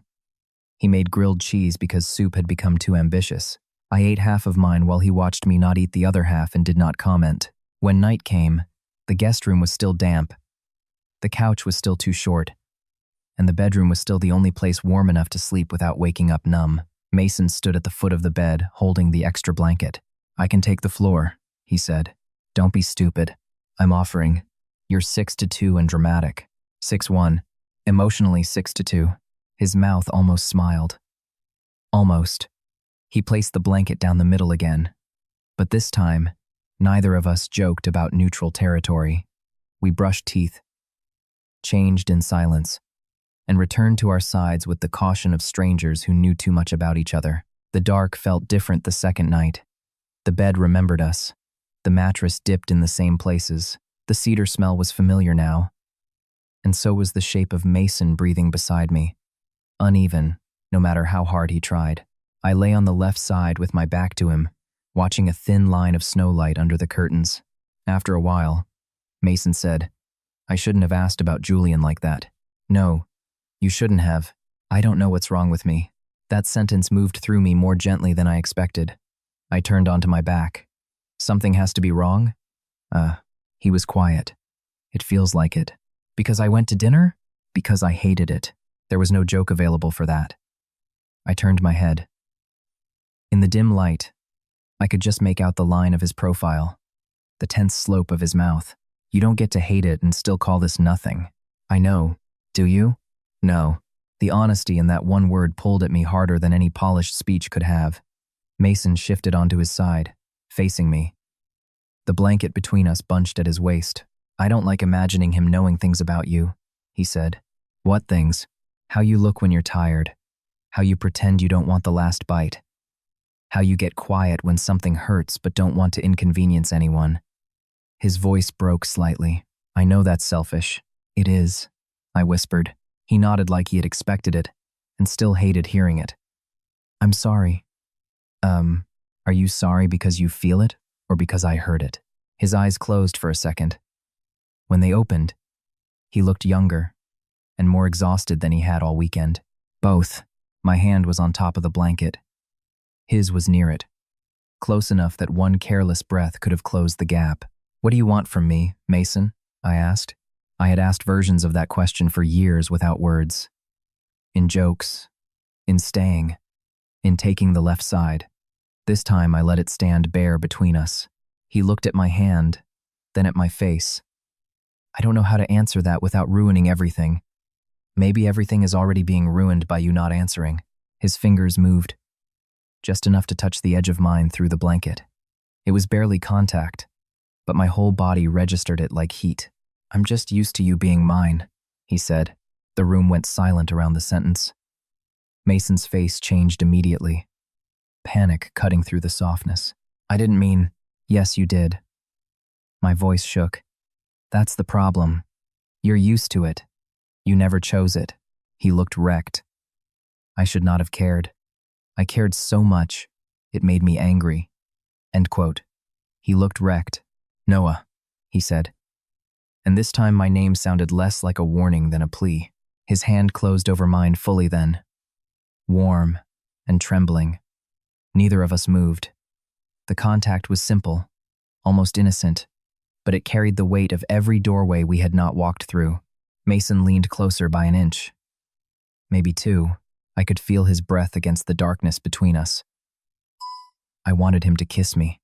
He made grilled cheese because soup had become too ambitious. I ate half of mine while he watched me not eat the other half and did not comment. When night came, the guest room was still damp. The couch was still too short, and the bedroom was still the only place warm enough to sleep without waking up numb. Mason stood at the foot of the bed, holding the extra blanket. I can take the floor, he said. Don't be stupid. I'm offering. You're 6'2" and dramatic. 6'1", emotionally 6'2". His mouth almost smiled. Almost. He placed the blanket down the middle again. But this time, neither of us joked about neutral territory. We brushed teeth, changed in silence, and returned to our sides with the caution of strangers who knew too much about each other. The dark felt different the second night. The bed remembered us. The mattress dipped in the same places. The cedar smell was familiar now. And so was the shape of Mason breathing beside me. Uneven, no matter how hard he tried. I lay on the left side with my back to him, watching a thin line of snowlight under the curtains. After a while, Mason said, I shouldn't have asked about Julian like that. No, you shouldn't have. I don't know what's wrong with me. That sentence moved through me more gently than I expected. I turned onto my back. Something has to be wrong? He was quiet. It feels like it. Because I went to dinner? Because I hated it. There was no joke available for that. I turned my head. In the dim light, I could just make out the line of his profile, the tense slope of his mouth. You don't get to hate it and still call this nothing. I know. Do you? No. The honesty in that one word pulled at me harder than any polished speech could have. Mason shifted onto his side, facing me. The blanket between us bunched at his waist. I don't like imagining him knowing things about you, he said. What things? How you look when you're tired. How you pretend you don't want the last bite. How you get quiet when something hurts but don't want to inconvenience anyone. His voice broke slightly. I know that's selfish. It is, I whispered. He nodded like he had expected it, and still hated hearing it. I'm sorry. Are you sorry because you feel it, or because I heard it? His eyes closed for a second. When they opened, he looked younger, and more exhausted than he had all weekend. Both. My hand was on top of the blanket. His was near it, close enough that one careless breath could have closed the gap. What do you want from me, Mason? I asked. I had asked versions of that question for years without words. In jokes, in staying, in taking the left side. This time I let it stand bare between us. He looked at my hand, then at my face. I don't know how to answer that without ruining everything. Maybe everything is already being ruined by you not answering. His fingers moved, just enough to touch the edge of mine through the blanket. It was barely contact, but my whole body registered it like heat. I'm just used to you being mine, he said. The room went silent around the sentence. Mason's face changed immediately, panic cutting through the softness. I didn't mean, yes, you did. My voice shook. That's the problem. You're used to it. You never chose it. He looked wrecked. I should not have cared. I cared so much, it made me angry. End quote. He looked wrecked. Noah, he said. And this time my name sounded less like a warning than a plea. His hand closed over mine fully then. Warm and trembling. Neither of us moved. The contact was simple, almost innocent, but it carried the weight of every doorway we had not walked through. Mason leaned closer by an inch. Maybe two. I could feel his breath against the darkness between us. I wanted him to kiss me.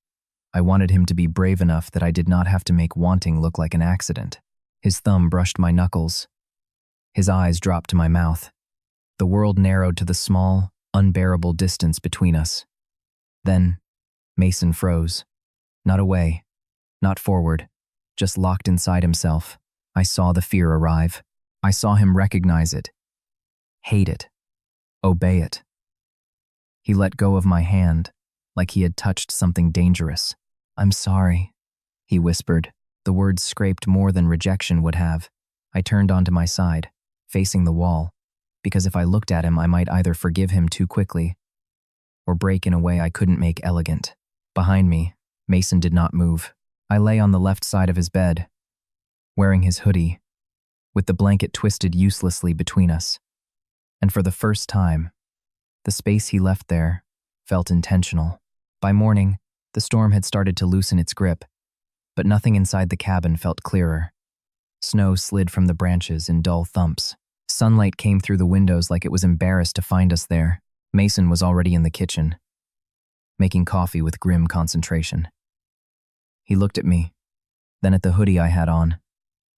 I wanted him to be brave enough that I did not have to make wanting look like an accident. His thumb brushed my knuckles. His eyes dropped to my mouth. The world narrowed to the small, unbearable distance between us. Then, Mason froze. Not away, not forward, just locked inside himself. I saw the fear arrive. I saw him recognize it, hate it, obey it. He let go of my hand, like he had touched something dangerous. I'm sorry, he whispered. The words scraped more than rejection would have. I turned onto my side, facing the wall, because if I looked at him, I might either forgive him too quickly or break in a way I couldn't make elegant. Behind me, Mason did not move. I lay on the left side of his bed, wearing his hoodie, with the blanket twisted uselessly between us. And for the first time, the space he left there felt intentional. By morning, the storm had started to loosen its grip, but nothing inside the cabin felt clearer. Snow slid from the branches in dull thumps. Sunlight came through the windows like it was embarrassed to find us there. Mason was already in the kitchen, making coffee with grim concentration. He looked at me, then at the hoodie I had on,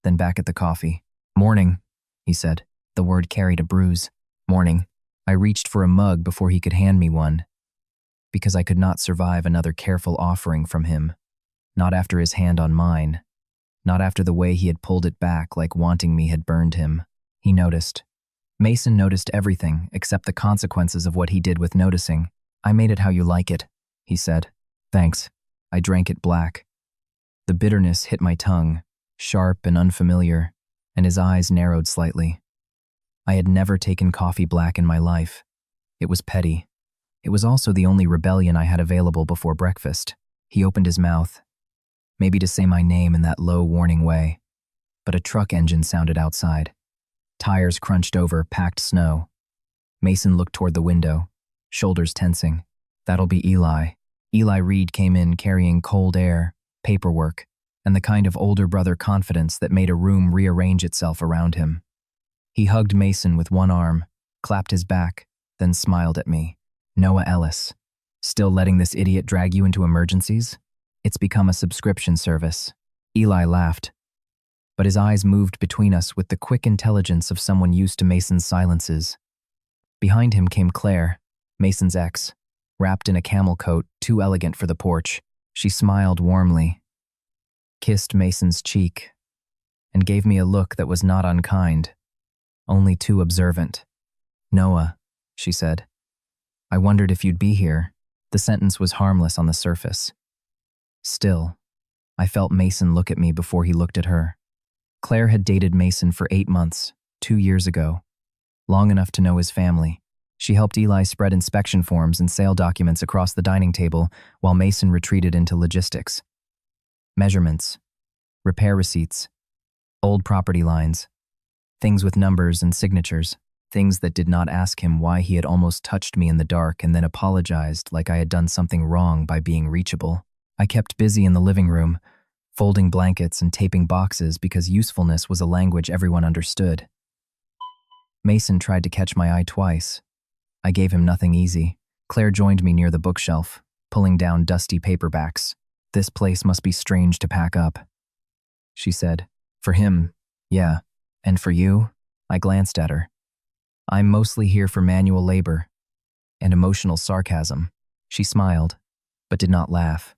then back at the coffee. Morning, he said. The word carried a bruise. Morning. I reached for a mug before he could hand me one, because I could not survive another careful offering from him. Not after his hand on mine. Not after the way he had pulled it back like wanting me had burned him. He noticed. Mason noticed everything except the consequences of what he did with noticing. I made it how you like it, he said. Thanks. I drank it black. The bitterness hit my tongue, sharp and unfamiliar, and his eyes narrowed slightly. I had never taken coffee black in my life. It was petty. It was also the only rebellion I had available before breakfast. He opened his mouth, maybe to say my name in that low, warning way, but a truck engine sounded outside. Tires crunched over packed snow. Mason looked toward the window, shoulders tensing. That'll be Eli. Eli Reed came in carrying cold air, paperwork, and the kind of older brother confidence that made a room rearrange itself around him. He hugged Mason with one arm, clapped his back, then smiled at me. Noah Ellis. Still letting this idiot drag you into emergencies? It's become a subscription service. Eli laughed, but his eyes moved between us with the quick intelligence of someone used to Mason's silences. Behind him came Claire, Mason's ex, wrapped in a camel coat too elegant for the porch. She smiled warmly, kissed Mason's cheek, and gave me a look that was not unkind, only too observant. Noah, she said. I wondered if you'd be here. The sentence was harmless on the surface. Still, I felt Mason look at me before he looked at her. Claire had dated Mason for 8 months, 2 years ago, long enough to know his family. She helped Eli spread inspection forms and sale documents across the dining table while Mason retreated into logistics. Measurements, repair receipts, old property lines, things with numbers and signatures, things that did not ask him why he had almost touched me in the dark and then apologized like I had done something wrong by being reachable. I kept busy in the living room, folding blankets and taping boxes because usefulness was a language everyone understood. Mason tried to catch my eye twice. I gave him nothing easy. Claire joined me near the bookshelf, pulling down dusty paperbacks. "This place must be strange to pack up," she said. "For him, yeah. And for you?" I glanced at her. "I'm mostly here for manual labor and emotional sarcasm." She smiled, but did not laugh.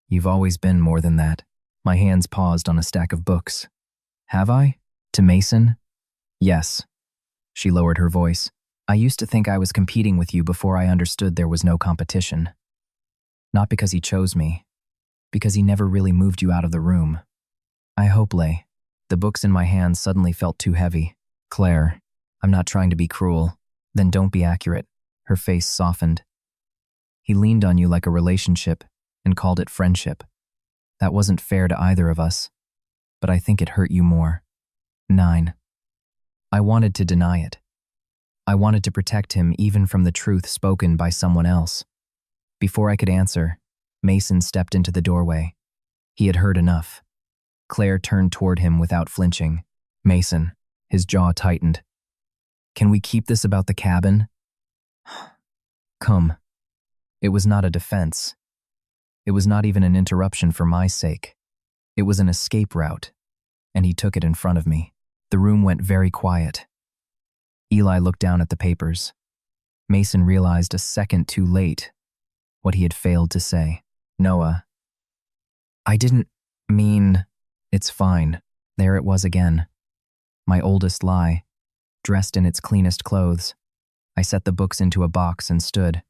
"You've always been more than that." My hands paused on a stack of books. "Have I? To Mason?" "Yes." She lowered her voice. "I used to think I was competing with you before I understood there was no competition. Not because he chose me, because he never really moved you out of the room. I hope, Lay." The books in my hands suddenly felt too heavy. "Claire, I'm not trying to be cruel." "Then don't be accurate." Her face softened. "He leaned on you like a relationship and called it friendship. That wasn't fair to either of us, but I think it hurt you more." 9. I wanted to deny it. I wanted to protect him even from the truth spoken by someone else. Before I could answer, Mason stepped into the doorway. He had heard enough. Claire turned toward him without flinching. "Mason," his jaw tightened. "Can we keep this about the cabin?" "Come." It was not a defense. It was not even an interruption for my sake. It was an escape route, and he took it in front of me. The room went very quiet. Eli looked down at the papers. Mason realized a second too late what he had failed to say. "Noah, I didn't mean..." "It's fine." There it was again. My oldest lie, dressed in its cleanest clothes. I set the books into a box and stood.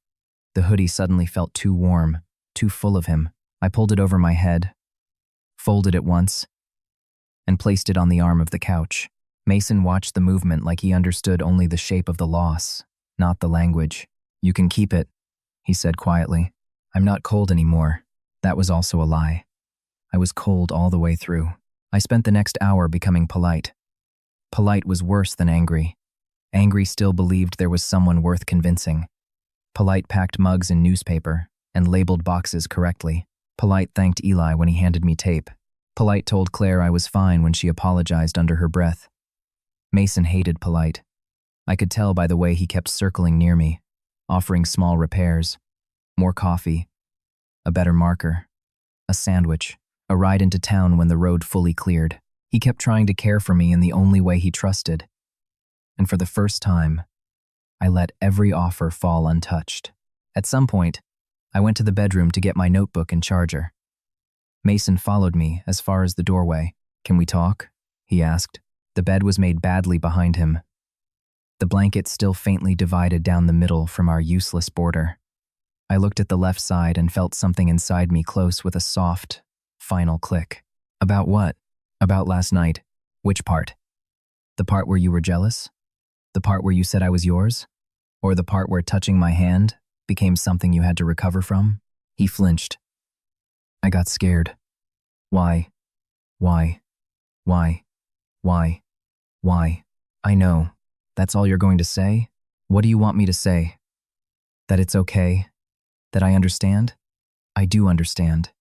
The hoodie suddenly felt too warm, too full of him. I pulled it over my head, folded it once, and placed it on the arm of the couch. Mason watched the movement like he understood only the shape of the loss, not the language. "You can keep it," he said quietly. "I'm not cold anymore." That was also a lie. I was cold all the way through. I spent the next hour becoming polite. Polite was worse than angry. Angry still believed there was someone worth convincing. Polite packed mugs in newspaper and labeled boxes correctly. Polite thanked Eli when he handed me tape. Polite told Claire I was fine when she apologized under her breath. Mason hated Polite. I could tell by the way he kept circling near me, offering small repairs, more coffee, a better marker, a sandwich, a ride into town when the road fully cleared. He kept trying to care for me in the only way he trusted. And for the first time, I let every offer fall untouched. At some point, I went to the bedroom to get my notebook and charger. Mason followed me as far as the doorway. "Can we talk?" he asked. The bed was made badly behind him. The blanket still faintly divided down the middle from our useless border. I looked at the left side and felt something inside me close with a soft, final click. "About what?" "About last night." "Which part?" "The part where you were jealous? The part where you said I was yours? Or the part where touching my hand became something you had to recover from?" He flinched. I got scared. Why? Why? Why? Why? Why? "I know. That's all you're going to say? What do you want me to say? That it's okay? That I understand?" "I do understand.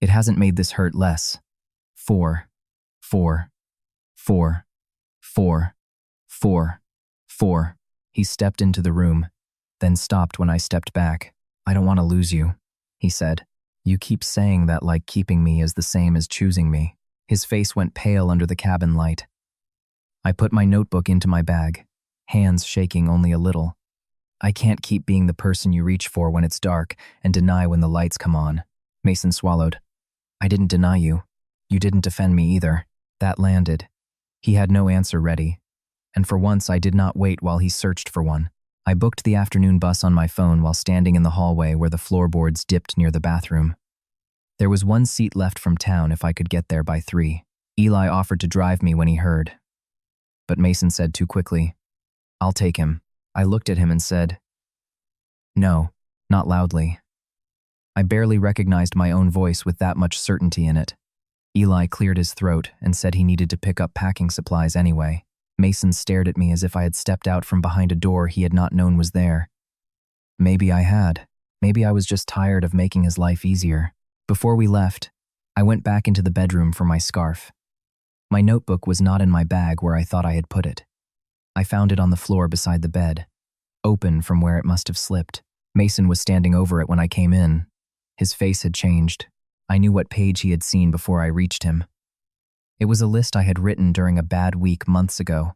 It hasn't made this hurt less." Four. He stepped into the room, then stopped when I stepped back. "I don't want to lose you," he said. "You keep saying that like keeping me is the same as choosing me." His face went pale under the cabin light. I put my notebook into my bag, hands shaking only a little. "I can't keep being the person you reach for when it's dark and deny when the lights come on." Mason swallowed. "I didn't deny you. You didn't defend me either." That landed. He had no answer ready, and for once I did not wait while he searched for one. I booked the afternoon bus on my phone while standing in the hallway where the floorboards dipped near the bathroom. There was one seat left from town if I could get there by 3. Eli offered to drive me when he heard, but Mason said too quickly, "I'll take him." I looked at him and said, "No," not loudly. I barely recognized my own voice with that much certainty in it. Eli cleared his throat and said he needed to pick up packing supplies anyway. Mason stared at me as if I had stepped out from behind a door he had not known was there. Maybe I had. Maybe I was just tired of making his life easier. Before we left, I went back into the bedroom for my scarf. My notebook was not in my bag where I thought I had put it. I found it on the floor beside the bed, open from where it must have slipped. Mason was standing over it when I came in, His face had changed. I knew what page he had seen before I reached him. It was a list I had written during a bad week months ago.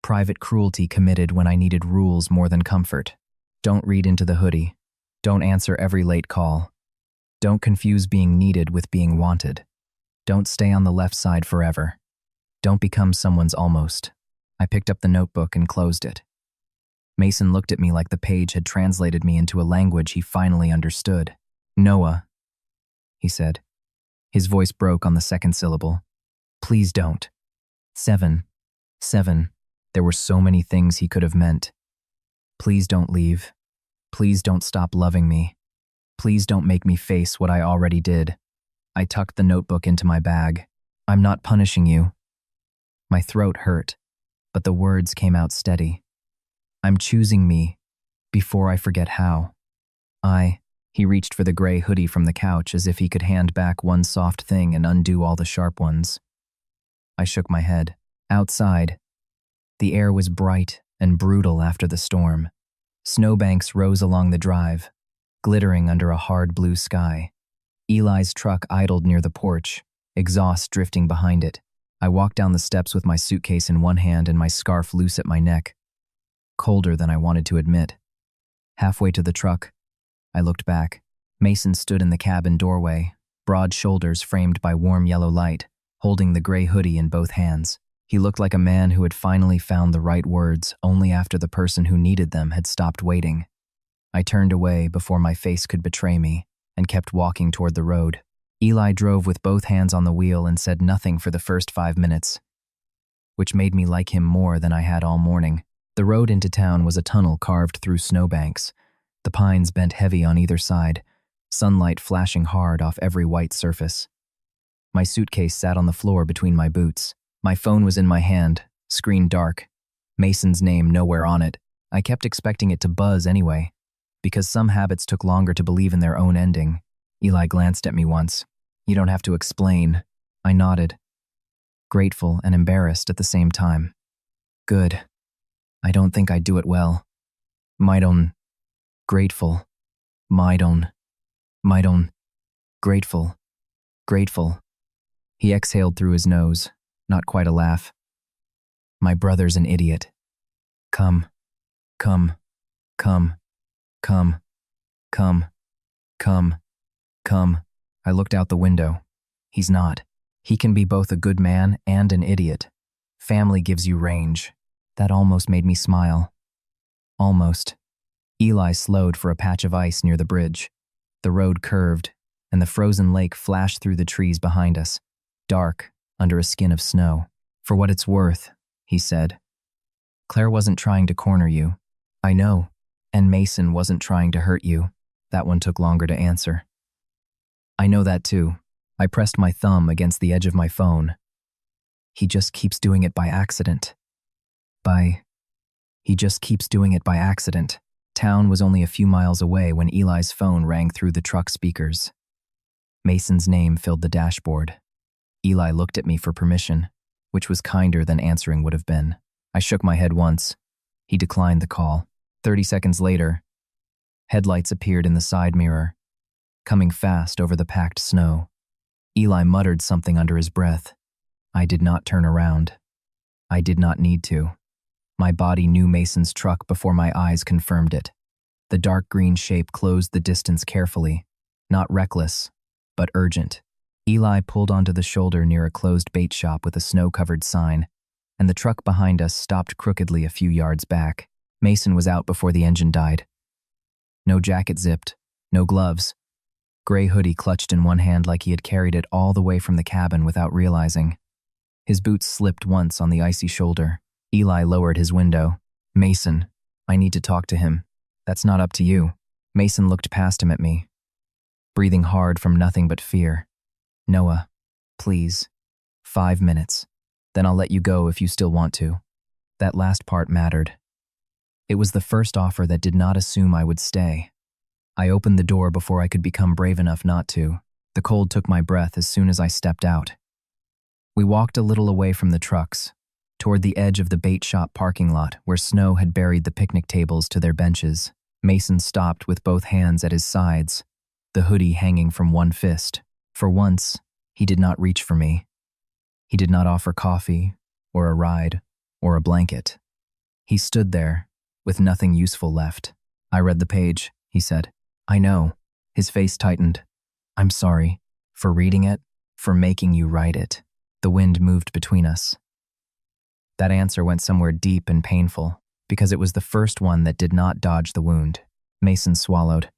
Private cruelty committed when I needed rules more than comfort. Don't read into the hoodie. Don't answer every late call. Don't confuse being needed with being wanted. Don't stay on the left side forever. Don't become someone's almost. I picked up the notebook and closed it. Mason looked at me like the page had translated me into a language he finally understood. Noah, he said. His voice broke on the second syllable. Please don't. 7. There were so many things he could have meant. Please don't leave. Please don't stop loving me. Please don't make me face what I already did. I tucked the notebook into my bag. I'm not punishing you. My throat hurt, but the words came out steady. I'm choosing me before I forget how. He reached for the gray hoodie from the couch as if he could hand back one soft thing and undo all the sharp ones. I shook my head. Outside, the air was bright and brutal after the storm. Snowbanks rose along the drive, glittering under a hard blue sky. Eli's truck idled near the porch, exhaust drifting behind it. I walked down the steps with my suitcase in one hand and my scarf loose at my neck. Colder than I wanted to admit. Halfway to the truck, I looked back. Mason stood in the cabin doorway, broad shoulders framed by warm yellow light, holding the gray hoodie in both hands. He looked like a man who had finally found the right words only after the person who needed them had stopped waiting. I turned away before my face could betray me and kept walking toward the road. Eli drove with both hands on the wheel and said nothing for the first 5 minutes, which made me like him more than I had all morning. The road into town was a tunnel carved through snowbanks. The pines bent heavy on either side, sunlight flashing hard off every white surface. My suitcase sat on the floor between my boots. My phone was in my hand, screen dark, Mason's name nowhere on it. I kept expecting it to buzz anyway, because some habits took longer to believe in their own ending. Eli glanced at me once. You don't have to explain. I nodded, grateful and embarrassed at the same time. Good. I don't think I do it well. Maidon. Grateful. Maidon. Grateful. Grateful. He exhaled through his nose, not quite a laugh. My brother's an idiot. Come. I looked out the window. He's not. He can be both a good man and an idiot. Family gives you range. That almost made me smile. Almost. Eli slowed for a patch of ice near the bridge. The road curved, and the frozen lake flashed through the trees behind us, dark under a skin of snow. For what it's worth, he said. Claire wasn't trying to corner you. I know. And Mason wasn't trying to hurt you. That one took longer to answer. I know that too. I pressed my thumb against the edge of my phone. He just keeps doing it by accident. He just keeps doing it by accident. Town was only a few miles away when Eli's phone rang through the truck speakers. Mason's name filled the dashboard. Eli looked at me for permission, which was kinder than answering would have been. I shook my head once. He declined the call. 30 seconds later, headlights appeared in the side mirror, coming fast over the packed snow. Eli muttered something under his breath. I did not turn around. I did not need to. My body knew Mason's truck before my eyes confirmed it. The dark green shape closed the distance carefully, not reckless, but urgent. Eli pulled onto the shoulder near a closed bait shop with a snow-covered sign, and the truck behind us stopped crookedly a few yards back. Mason was out before the engine died. No jacket zipped, no gloves. Gray hoodie clutched in one hand like he had carried it all the way from the cabin without realizing. His boots slipped once on the icy shoulder. Eli lowered his window. Mason, I need to talk to him. That's not up to you. Mason looked past him at me, breathing hard from nothing but fear. Noah, please. 5 minutes. Then I'll let you go if you still want to. That last part mattered. It was the first offer that did not assume I would stay. I opened the door before I could become brave enough not to. The cold took my breath as soon as I stepped out. We walked a little away from the trucks, toward the edge of the bait shop parking lot where snow had buried the picnic tables to their benches. Mason stopped with both hands at his sides, the hoodie hanging from one fist. For once, he did not reach for me. He did not offer coffee, or a ride, or a blanket. He stood there, with nothing useful left. "I read the page," he said. "I know." His face tightened. "I'm sorry. For reading it, for making you write it." The wind moved between us. That answer went somewhere deep and painful, because it was the first one that did not dodge the wound. Mason swallowed.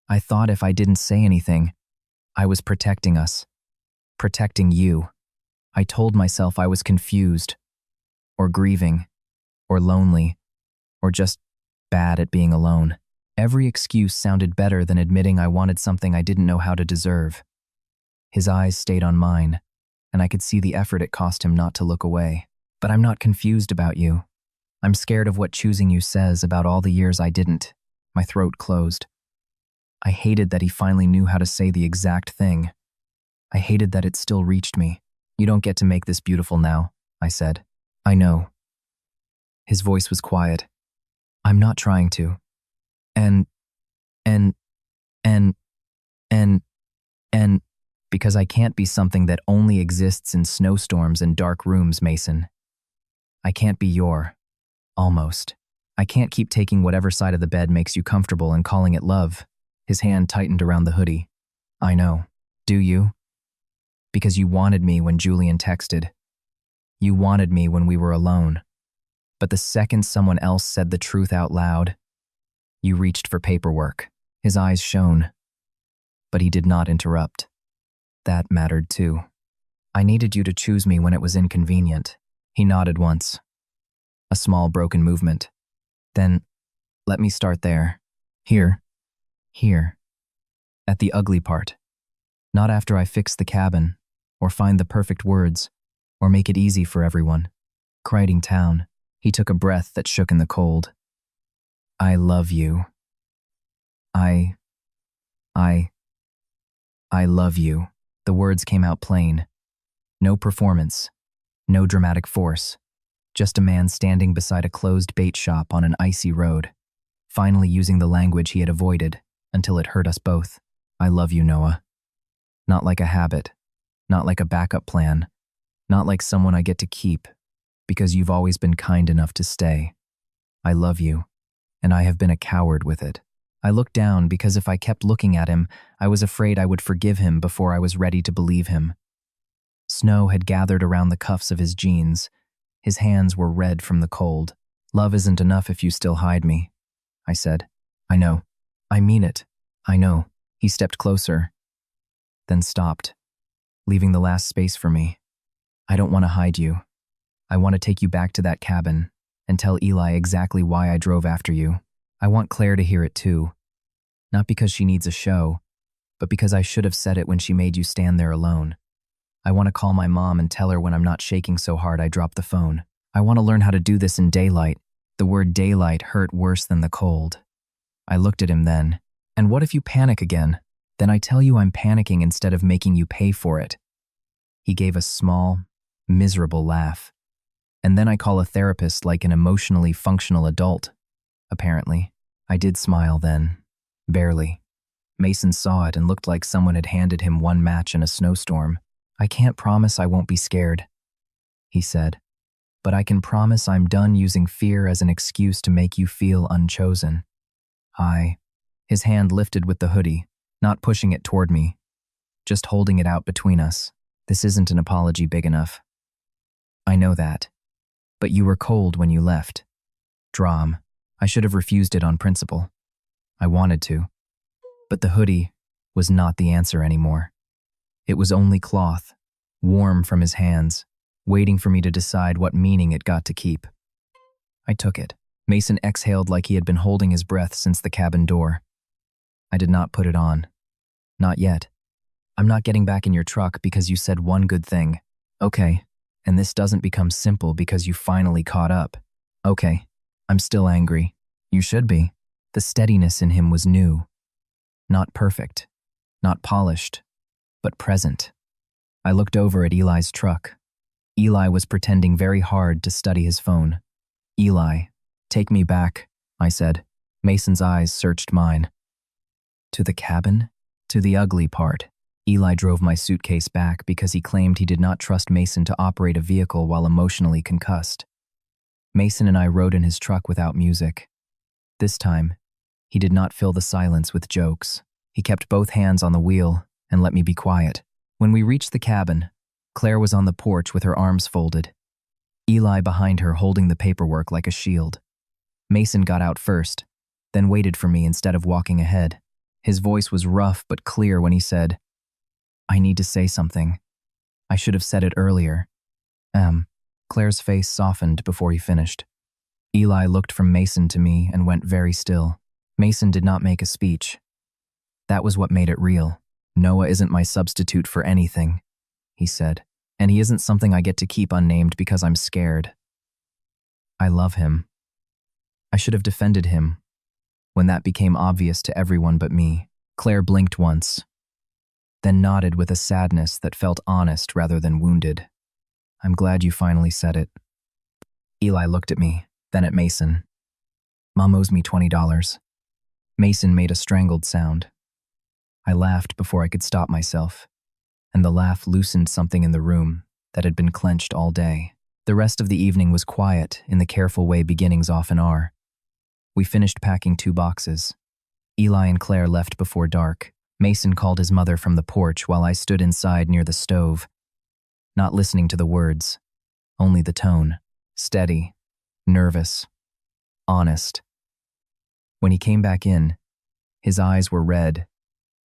"I thought if I didn't say anything, I was protecting us. Protecting you. I told myself I was confused, or grieving, or lonely, or just bad at being alone. Every excuse sounded better than admitting I wanted something I didn't know how to deserve." His eyes stayed on mine, and I could see the effort it cost him not to look away. "But I'm not confused about you. I'm scared of what choosing you says about all the years I didn't." My throat closed. I hated that he finally knew how to say the exact thing. I hated that it still reached me. "You don't get to make this beautiful now," I said. "I know." His voice was quiet. "I'm not trying to. And, because I can't be something that only exists in snowstorms and dark rooms, Mason. I can't be your, almost. I can't keep taking whatever side of the bed makes you comfortable and calling it love." His hand tightened around the hoodie. "I know. Do you? Because you wanted me when Julian texted. You wanted me when we were alone. But the second someone else said the truth out loud, you reached for paperwork." His eyes shone. But he did not interrupt. "That mattered too. I needed you to choose me when it was inconvenient." He nodded once. A small broken movement. "Then, let me start there. Here. At the ugly part. Not after I fix the cabin, or find the perfect words, or make it easy for everyone. Crichton Town." He took a breath that shook in the cold. "I love you. I love you." The words came out plain. No performance, no dramatic force. Just a man standing beside a closed bait shop on an icy road, finally using the language he had avoided until it hurt us both. "I love you, Noah. Not like a habit, not like a backup plan, not like someone I get to keep, because you've always been kind enough to stay. I love you, and I have been a coward with it." I looked down because if I kept looking at him, I was afraid I would forgive him before I was ready to believe him. Snow had gathered around the cuffs of his jeans. His hands were red from the cold. "Love isn't enough if you still hide me," I said. "I know. I mean it. I know." He stepped closer, then stopped, leaving the last space for me. "I don't want to hide you. I want to take you back to that cabin and tell Eli exactly why I drove after you. I want Claire to hear it too. Not because she needs a show, but because I should have said it when she made you stand there alone. I want to call my mom and tell her when I'm not shaking so hard I dropped the phone. I want to learn how to do this in daylight." The word daylight hurt worse than the cold. I looked at him then. "And what if you panic again? Then I tell you I'm panicking instead of making you pay for it." He gave a small, miserable laugh. "And then I call a therapist like an emotionally functional adult." Apparently. I did smile then. Barely. Mason saw it and looked like someone had handed him one match in a snowstorm. "I can't promise I won't be scared," he said. "But I can promise I'm done using fear as an excuse to make you feel unchosen." His hand lifted with the hoodie, not pushing it toward me, just holding it out between us. "This isn't an apology big enough. I know that. But you were cold when you left. Dram. I should have refused it on principle. I wanted to. But the hoodie was not the answer anymore. It was only cloth, warm from his hands, waiting for me to decide what meaning it got to keep. I took it. Mason exhaled like he had been holding his breath since the cabin door. I did not put it on. Not yet. "I'm not getting back in your truck because you said one good thing. Okay. And this doesn't become simple because you finally caught up. Okay. I'm still angry. You should be." The steadiness in him was new. Not perfect. Not polished. But present. I looked over at Eli's truck. Eli was pretending very hard to study his phone. "Eli, take me back," I said. Mason's eyes searched mine. "To the cabin?" To the ugly part. Eli drove my suitcase back because he claimed he did not trust Mason to operate a vehicle while emotionally concussed. Mason and I rode in his truck without music. This time, he did not fill the silence with jokes. He kept both hands on the wheel and let me be quiet. When we reached the cabin, Claire was on the porch with her arms folded, Eli behind her holding the paperwork like a shield. Mason got out first, then waited for me instead of walking ahead. His voice was rough but clear when he said, "I need to say something. I should have said it earlier." Claire's face softened before he finished. Eli looked from Mason to me and went very still. Mason did not make a speech. That was what made it real. "Noah isn't my substitute for anything," he said, "and he isn't something I get to keep unnamed because I'm scared. I love him. I should have defended him when that became obvious to everyone but me." Claire blinked once, then nodded with a sadness that felt honest rather than wounded. "I'm glad you finally said it." Eli looked at me, then at Mason. "Mom owes me $20. Mason made a strangled sound. I laughed before I could stop myself, and the laugh loosened something in the room that had been clenched all day. The rest of the evening was quiet in the careful way beginnings often are. We finished packing 2 boxes. Eli and Claire left before dark. Mason called his mother from the porch while I stood inside near the stove, not listening to the words, only the tone, steady, nervous, honest. When he came back in, his eyes were red,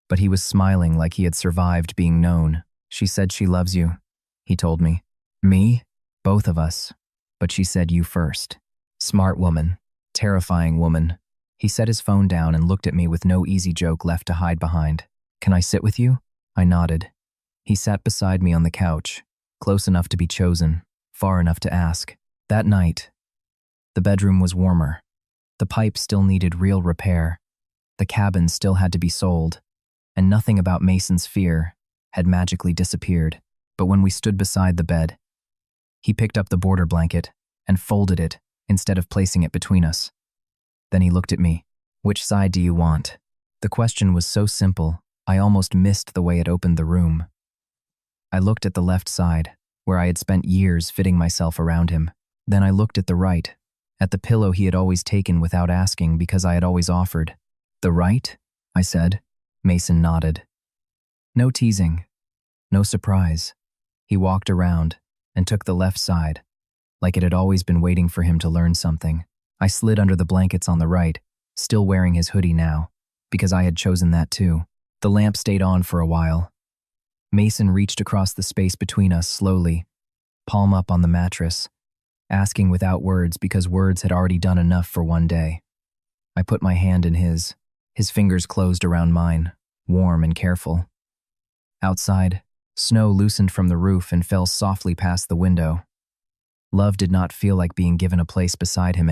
but he was smiling like he had survived being known. "She said she loves you," he told me. "Me? Both of us. But she said you first." Smart woman. Terrifying woman. He set his phone down and looked at me with no easy joke left to hide behind. "Can I sit with you?" I nodded. He sat beside me on the couch, close enough to be chosen, far enough to ask. That night, the bedroom was warmer. The pipe still needed real repair. The cabin still had to be sold, and nothing about Mason's fear had magically disappeared. But when we stood beside the bed, he picked up the border blanket and folded it instead of placing it between us. Then he looked at me. "Which side do you want?" The question was so simple, I almost missed the way it opened the room. I looked at the left side, where I had spent years fitting myself around him. Then I looked at the right, at the pillow he had always taken without asking because I had always offered. "The right?" I said. Mason nodded. No teasing, no surprise. He walked around and took the left side, like it had always been waiting for him to learn something. I slid under the blankets on the right, still wearing his hoodie now, because I had chosen that too. The lamp stayed on for a while. Mason reached across the space between us slowly, palm up on the mattress, asking without words because words had already done enough for one day. I put my hand in his fingers closed around mine, warm and careful. Outside, snow loosened from the roof and fell softly past the window. Love did not feel like being given a place beside him